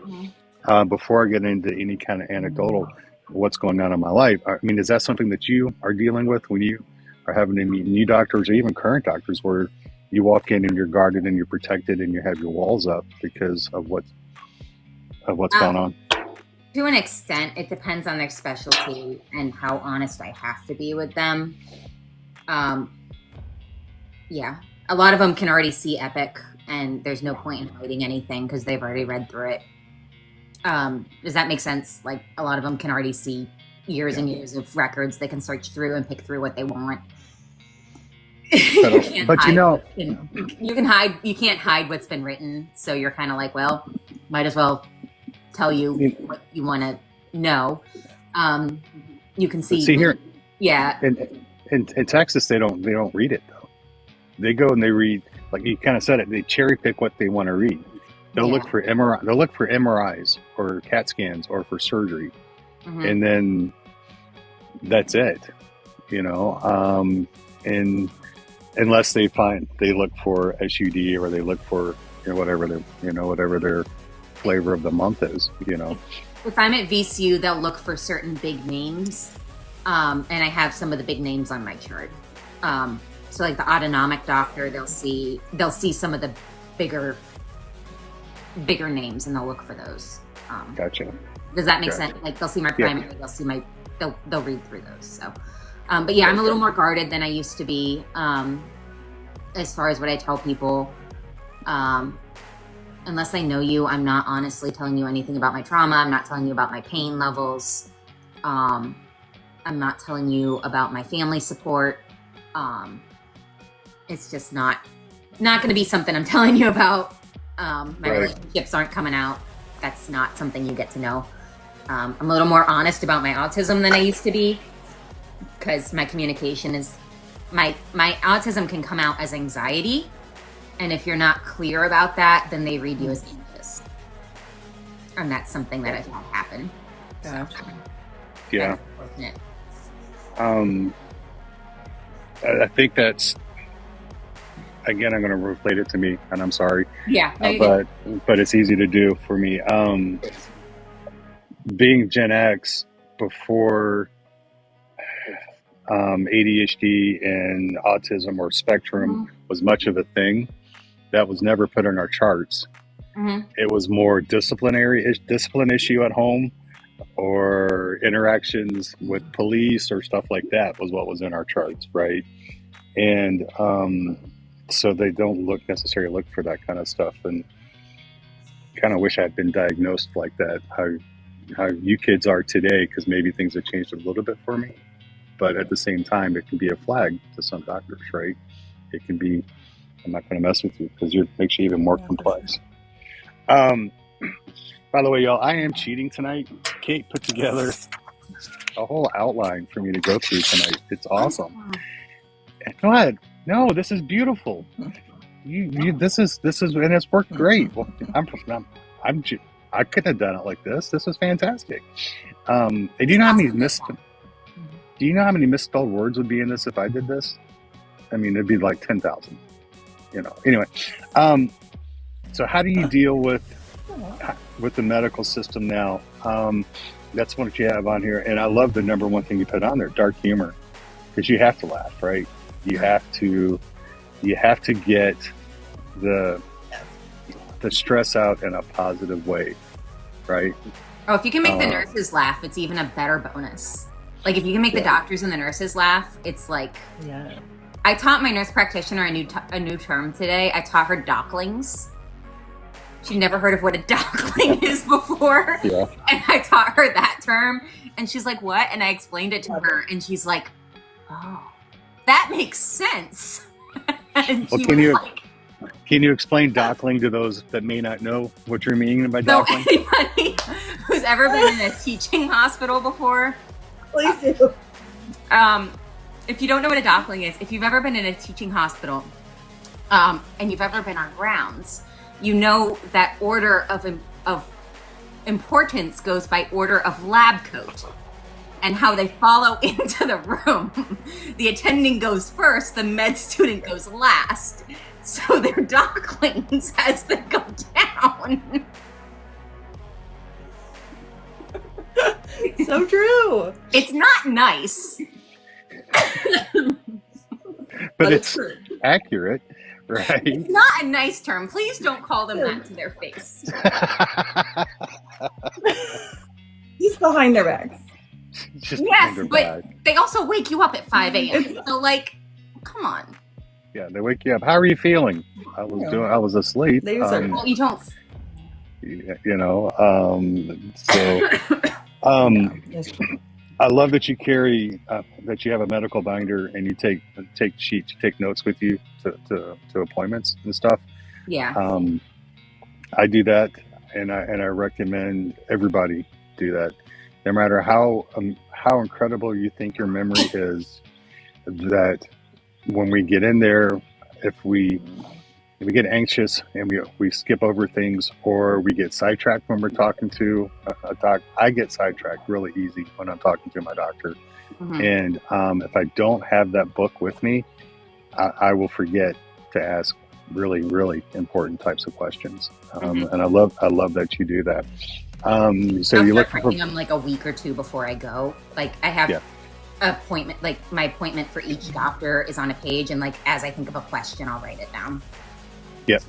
Before I get into any kind of anecdotal, what's going on in my life. I mean, is that something that you are dealing with when you are having to meet new doctors or even current doctors, where you walk in and you're guarded and you're protected and you have your walls up because of what's going on? To an extent, it depends on their specialty and how honest I have to be with them. Yeah, a lot of them can already see Epic, and there's no point in hiding anything because they've already read through it. Does that make sense? Like, a lot of them can already see years and years of records. They can search through and pick through what they want. But you know, you can hide. You can't hide what's been written. So you're kind of like, well, might as well tell you what you want to know. You can see here. Yeah. In Texas, they don't read it though. They go and they read, like you kind of said it. They cherry pick what they want to read. They'll look for MRI. They'll look for MRIs or CAT scans or for surgery, and then that's it. You know, and unless they look for SUD or they look for whatever their flavor of the month is. You know, if I'm at VCU, they'll look for certain big names, and I have some of the big names on my chart. So like the autonomic doctor, they'll see some of the bigger names and they'll look for those. Gotcha. Does that make sense? Like they'll see my primary, they'll see they'll read through those. So, but yeah, I'm a little more guarded than I used to be. As far as what I tell people, unless I know you, I'm not honestly telling you anything about my trauma. I'm not telling you about my pain levels. I'm not telling you about my family support. It's just not going to be something I'm telling you about. My relationships aren't coming out. That's not something you get to know. I'm a little more honest about my autism than I used to be, because my communication is my autism can come out as anxiety, and if you're not clear about that, then they read you as anxious, and that's something that I've had happen. Yeah. I think that's, again, I'm going to relate it to me, and I'm sorry. Yeah. But it's easy to do for me. Being Gen X before ADHD and autism or spectrum was much of a thing, that was never put on our charts. It was more discipline issue at home, or interactions with police or stuff like that was what was in our charts, right? And so they don't necessarily look for that kind of stuff, and kind of wish I had been diagnosed like that, how you kids are today, because maybe things have changed a little bit for me, but at the same time it can be a flag to some doctors, right? It can be, I'm not going to mess with you because it makes you even more complex. By the way, y'all, I am cheating tonight. Kate put together a whole outline for me to go through tonight. It's awesome. Go ahead. No, this is beautiful. This is, and it's worked great. Well, I couldn't have done it like this. This is fantastic. And do you know how many misspelled words would be in this if I did this? I mean, it'd be like 10,000. Anyway. So how do you deal with the medical system now? That's what you have on here, and I love the number one thing you put on there: dark humor, because you have to laugh, right? You have to get the stress out in a positive way, right? Oh, if you can make the nurses laugh, it's even a better bonus. Like if you can make the doctors and the nurses laugh, it's like I taught my nurse practitioner a new term today. I taught her docklings. She'd never heard of what a dockling is before. Yeah. And I taught her that term. And she's like, what? And I explained it to her. And she's like, oh, that makes sense. And Well, can you explain dockling to those that may not know what you're meaning by dockling? So anybody who's ever been in a teaching hospital before, Please do. if you don't know what a dockling is, if you've ever been in a teaching hospital and you've ever been on grounds, you know that order of importance goes by order of lab coat and how they follow into the room. The attending goes first, the med student goes last. So they're docklings as they go down. So true. It's not nice. But it's accurate, right? It's not a nice term. Please don't call them that to their face. He's behind their backs. Just Yes, their but back. they also wake you up at 5 a.m. So, like, come on. Yeah, they wake you up. How are you feeling? I was asleep. They use their- Well, you don't. You know, so I love that you carry that you have a medical binder and you take sheets, you take notes with you to appointments and stuff. Yeah. I do that, and I recommend everybody do that. No matter how incredible you think your memory is, that when we get in there, if we get anxious and we skip over things, or we get sidetracked when we're talking to a doc. I get sidetracked really easy when I'm talking to my doctor. Mm-hmm. And if I don't have that book with me, I will forget to ask really, really important types of questions. And I love that you do that. So I'll you start look for writing them like a week or two before I go. Like I have Yeah. appointment, like my appointment for each doctor is on a page, and like as I think of a question, I'll write it down. Yep.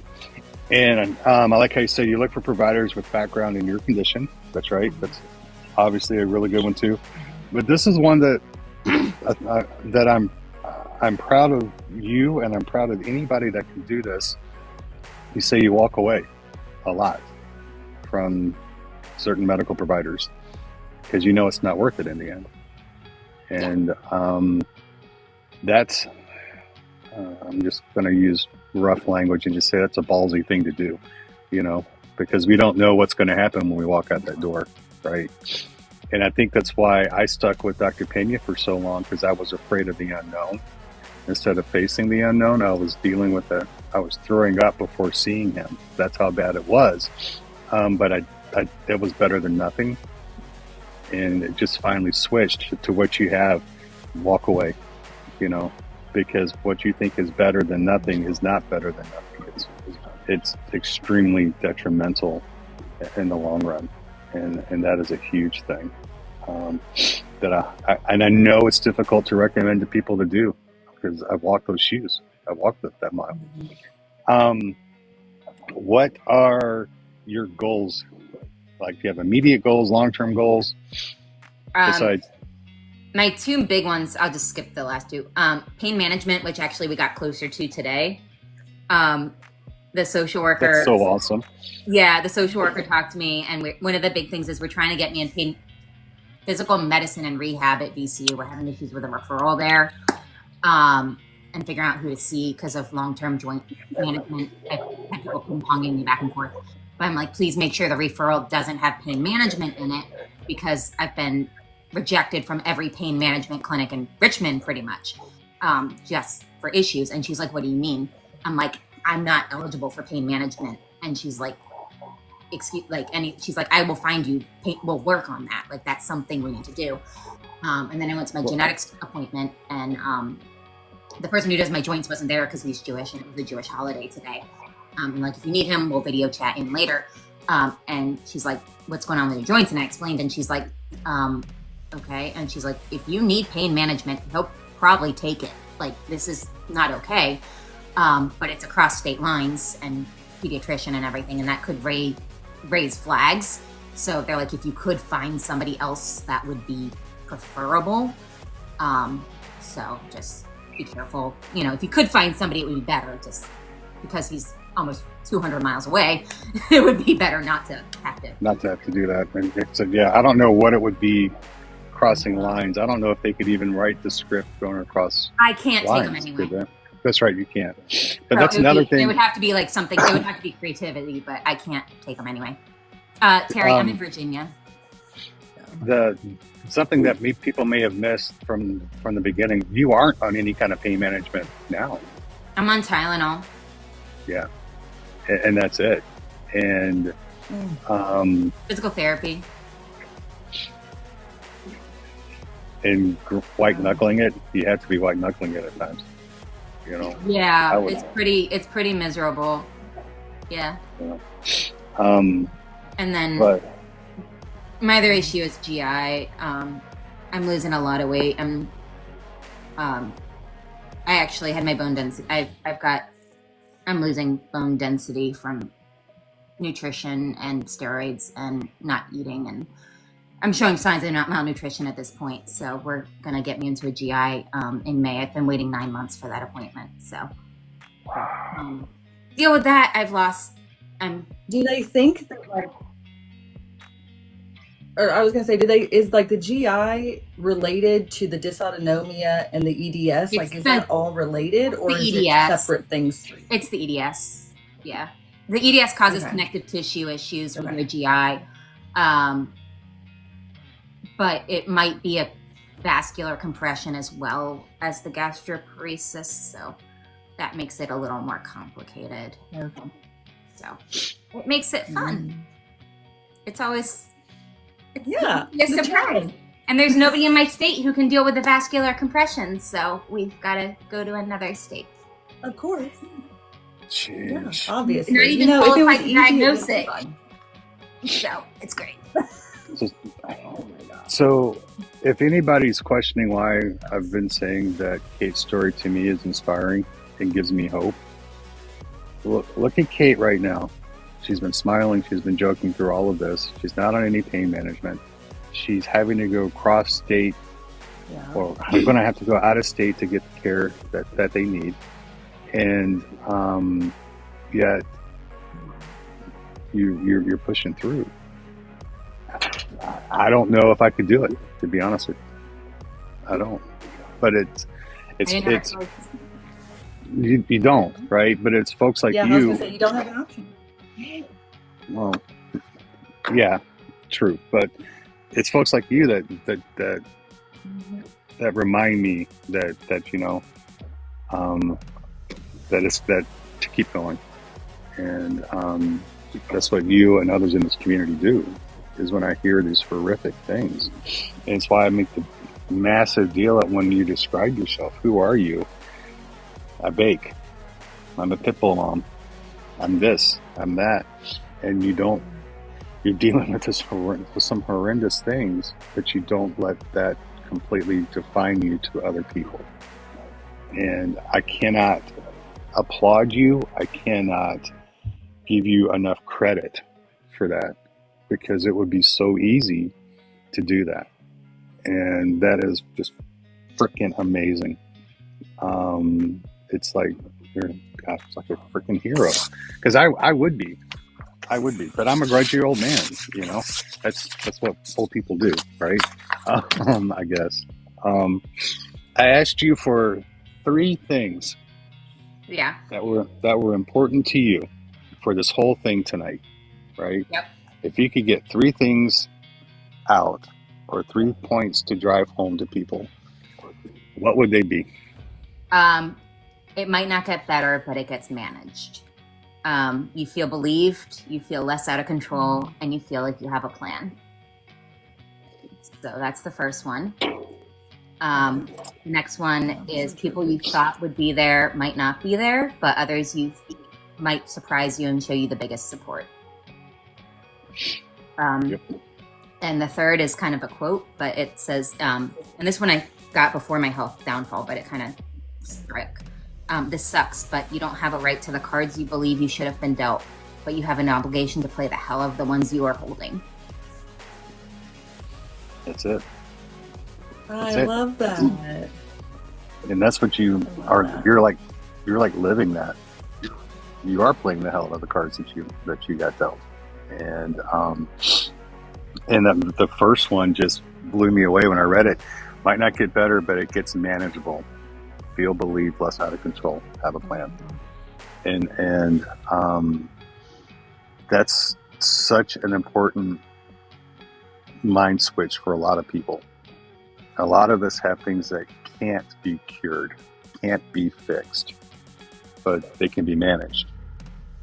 And I like how you say you look for providers with background in your condition. That's right. That's obviously a really good one too. But this is one that that I'm proud of you, and I'm proud of anybody that can do this. You say you walk away a lot from certain medical providers because you know it's not worth it in the end. And that's I'm just going to use rough language and just say that's a ballsy thing to do, you know, because we don't know what's going to happen when we walk out that door, right? And I think that's why I stuck with Dr. Pena for so long, because I was afraid of the unknown. Instead of facing the unknown, I was dealing with it. I was throwing up before seeing him. That's how bad it was. But it was better than nothing. And it just finally switched to what you have. Walk away, you know, because what you think is better than nothing is not better than nothing. It's extremely detrimental in the long run. And that is a huge thing that I know it's difficult to recommend to people to do, because I've walked those shoes. I've walked that mile. What are your goals? Like, do you have immediate goals, long-term goals? Besides, my two big ones, I'll just skip the last two. Pain management, which actually we got closer to today. The social worker. that's so awesome. Yeah, the social worker talked to me, and one of the big things is we're trying to get me in physical medicine and rehab at VCU. We're having issues with a referral there, and figuring out who to see because of long-term joint management. I've had people ping-ponging me back and forth. But I'm like, please make sure the referral doesn't have pain management in it, because I've been rejected from every pain management clinic in Richmond pretty much, just for issues. And she's like, what do you mean? I'm like, I'm not eligible for pain management. And she's like, she's like, I will find you, we'll work on that. Like, that's something we need to do. And then I went to my genetics appointment, and the person who does my joints wasn't there because he's Jewish, and it was a Jewish holiday today. I'm like, if you need him, we'll video chat in later. And she's like, what's going on with your joints? And I explained, and she's like, okay. And she's like, if you need pain management, he'll probably take it. Like, this is not okay. But it's across state lines and pediatrician and everything, and that could raise flags. So they're like, if you could find somebody else, that would be preferable. So just be careful. You know, if you could find somebody, it would be better. Just because he's almost 200 miles away, it would be better not to have to do that. And so, yeah, I don't know what it would be crossing lines. I don't know if they could even write the script going across. I can't lines, take them anyway. That's right, you can't. But So that's another thing. It would have to be like something. It would have to be creativity, but I can't take them anyway. Terry, I'm in Virginia. Something that people may have missed from the beginning. You aren't on any kind of pain management now. I'm on Tylenol. Yeah, and that's it. And physical therapy. And white knuckling it. You have to be white knuckling it at times. You know. Yeah, it's pretty miserable. Yeah. And then my other issue is GI. I'm losing a lot of weight. I actually had my bone density. I'm losing bone density from nutrition and steroids and not eating, and I'm showing signs of malnutrition at this point. So we're gonna get me into a GI in May. I've been waiting 9 months for that appointment. So deal with that. I've lost. Do they think that is like the GI related to the dysautonomia and the EDS? Is that all related, or is it separate things? It's the EDS. Yeah. The EDS causes connective tissue issues with your GI. But it might be a vascular compression as well as the gastroparesis. So that makes it a little more complicated. Okay. So it makes it fun. It's a surprise. And there's nobody in my state who can deal with the vascular compression. So we've got to go to another state. Of course. Jeez. Yeah, obviously. Not even qualified to diagnose it. So it's great. So if anybody's questioning why I've been saying that Kate's story to me is inspiring and gives me hope, look at Kate right now. She's been smiling. She's been joking through all of this. She's not on any pain management. She's having to go cross state, or I'm going to have to go out of state to get the care that they need. And yet you're pushing through. I don't know if I could do it, to be honest with you. I don't. But you don't, right? But it's folks like you. I was gonna say, you don't have an option. Well, yeah, true. But it's folks like you that remind me that that to keep going, and that's what you and others in this community do. Is when I hear these horrific things, and it's why I make the massive deal at when you describe yourself. Who are you? I bake. I'm a pit bull mom. I'm this. I'm that. And you're dealing with some horrendous things, but you don't let that completely define you to other people. And I cannot applaud you. I cannot give you enough credit for that, because it would be so easy to do that. And that is just freaking amazing. It's like you're like a freaking hero. Because I would be, but I'm a grudgy old man. That's what old people do, right? I guess. I asked you for 3 things. Yeah. That were important to you for this whole thing tonight, right? Yep. If you could get 3 things out, or 3 points to drive home to people, what would they be? It might not get better, but it gets managed. You feel believed, you feel less out of control, and you feel like you have a plan. So that's the first one. Next one is people you thought would be there might not be there, but others you might surprise you and show you the biggest support. Yep. And the third is kind of a quote, but it says, and this one I got before my health downfall, but it kind of struck. This sucks, but you don't have a right to the cards you believe you should have been dealt, but you have an obligation to play the hell of the ones you are holding. That's it. I love that. And that's what you are. You're like living that. You are playing the hell out of the cards that you got dealt. And the first one just blew me away when I read it. Might not get better, but it gets manageable. Feel, believe, less out of control. Have a plan. And that's such an important mind switch for a lot of people. A lot of us have things that can't be cured, can't be fixed, but they can be managed.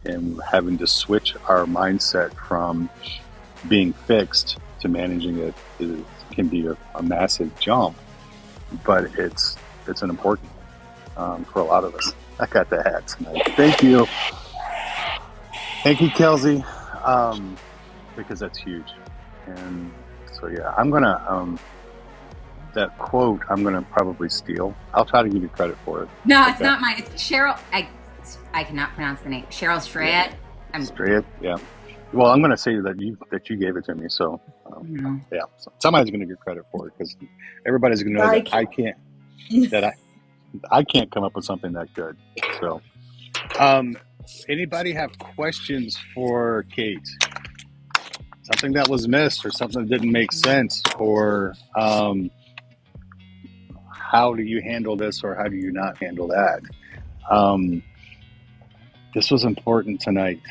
And having to switch our mindset from being fixed to managing it can be a massive jump, but it's an important for a lot of us. I got the hat tonight. Thank you, Kelsey, because that's huge. And so yeah, I'm gonna that quote I'm gonna probably steal. I'll try to give you credit for it. No, it's not mine. It's Cheryl. I cannot pronounce the name. Cheryl Strayed. Strayed, yeah. Well, I'm going to say that you gave it to me, so yeah. So somebody's going to get credit for it because everybody's going to know that I can't come up with something that good. So, anybody have questions for Kate? Something that was missed, or something that didn't make sense, or how do you handle this, or how do you not handle that? This was important tonight.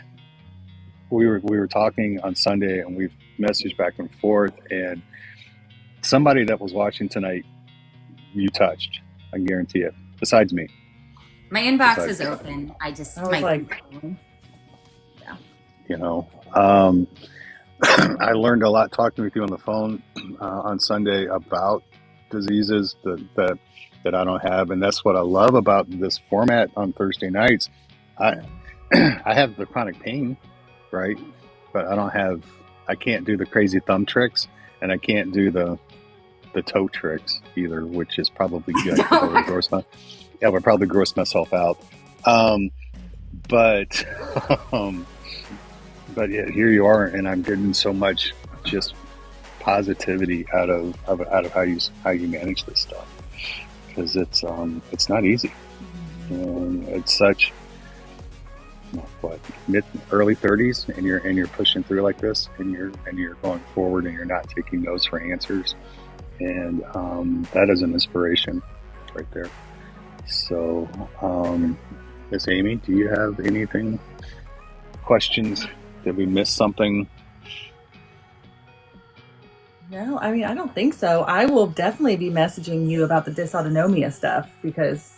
We were talking on Sunday, and we've messaged back and forth, and somebody that was watching tonight, you touched. I guarantee it. Besides me. My inbox is open. I I learned a lot talking with you on the phone on Sunday about diseases that I don't have, and that's what I love about this format on Thursday nights. I have the chronic pain, right? But I can't do the crazy thumb tricks, and I can't do the toe tricks either, which is probably good. I would probably gross myself out. But yeah, here you are, and I'm getting so much just positivity out of how you manage this stuff, because it's not easy, and it's such early 30s, and you're pushing through like this, and you're going forward, and you're not taking no's for answers, and that is an inspiration right there. So Miss Amy, do you have anything, questions? Did we miss something? No, I mean, I don't think so. I will definitely be messaging you about the dysautonomia stuff, because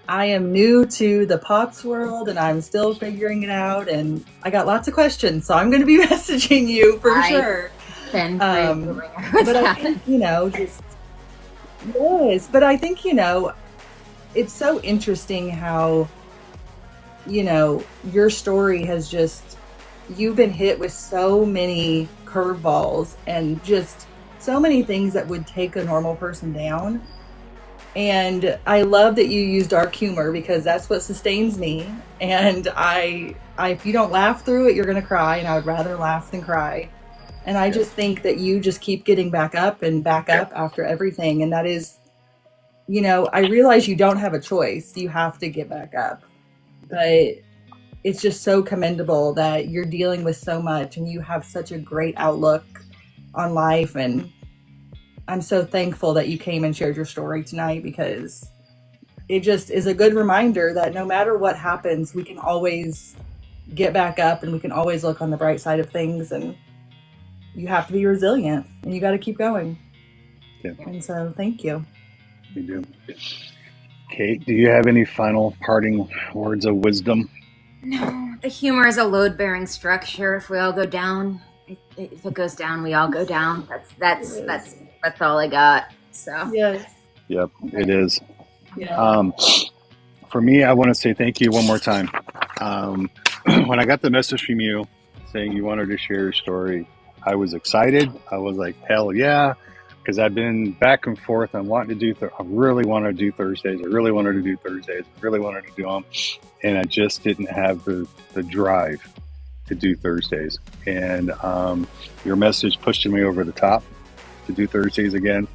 I am new to the POTS world, and I'm still figuring it out, and I got lots of questions, so I'm going to be messaging you for sure. But I think, but I think, it's so interesting how, your story has you've been hit with so many curveballs and just so many things that would take a normal person down. And I love that you use dark humor, because that's what sustains me. And if you don't laugh through it, you're going to cry. And I would rather laugh than cry. And I just think that you just keep getting back up and back up after everything. And that is, I realize you don't have a choice. You have to get back up. But it's just so commendable that you're dealing with so much, and you have such a great outlook on life. And I'm so thankful that you came and shared your story tonight, because it just is a good reminder that no matter what happens, we can always get back up, and we can always look on the bright side of things. And you have to be resilient, and you got to keep going. Yeah. And so thank you. You do. Kate, do you have any final parting words of wisdom? No, the humor is a load-bearing structure. If we all go down, if it goes down, we all go down. That's all I got. So yes. Yep, it is. Yeah. For me, I want to say thank you one more time. When I got the message from you saying you wanted to share your story, I was excited. I was like, hell yeah, because I've been back and forth. I really want to do Thursdays. I really wanted to do Thursdays. I really wanted to do them. And I just didn't have the drive to do Thursdays. And your message pushed me over the top to do Thursdays again.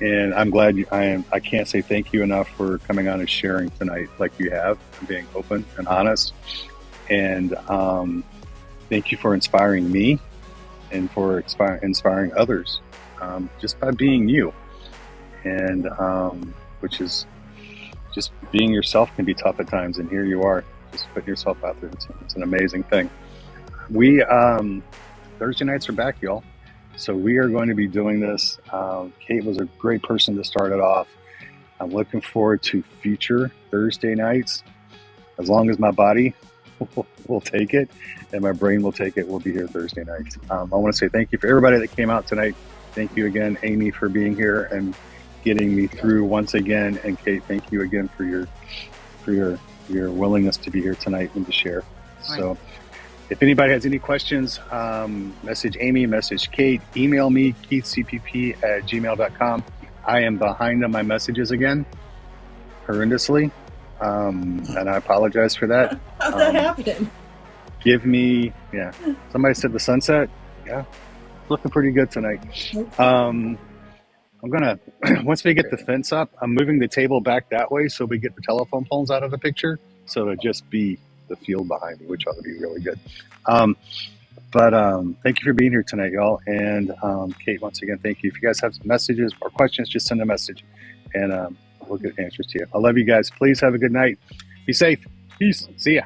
And I'm glad I can't say thank you enough for coming on and sharing tonight like you have, and being open and honest. And thank you for inspiring me and for inspiring others, just by being you. And which is just being yourself can be tough at times. And here you are, just putting yourself out there. It's an amazing thing. We Thursday nights are back, y'all. So we are going to be doing this. Kate was a great person to start it off. I'm looking forward to future Thursday nights. As long as my body will take it and my brain will take it, we'll be here Thursday nights. I want to say thank you for everybody that came out tonight. Thank you again, Amy, for being here and getting me through once again. And Kate, thank you again for your willingness to be here tonight and to share. So if anybody has any questions, message Amy, message Kate, email me, keithcpp@gmail.com. I am behind on my messages again, horrendously, and I apologize for that. How's that happening? Give me, somebody said the sunset. Yeah, looking pretty good tonight. I'm gonna, once we get the fence up, I'm moving the table back that way so we get the telephone poles out of the picture. So it'll just be the field behind me, which ought to be really good. But thank you for being here tonight, y'all. And Kate, once again, thank you. If you guys have messages or questions, just send a message and we'll get answers to you. I love you guys. Please have a good night. Be safe. Peace. See ya.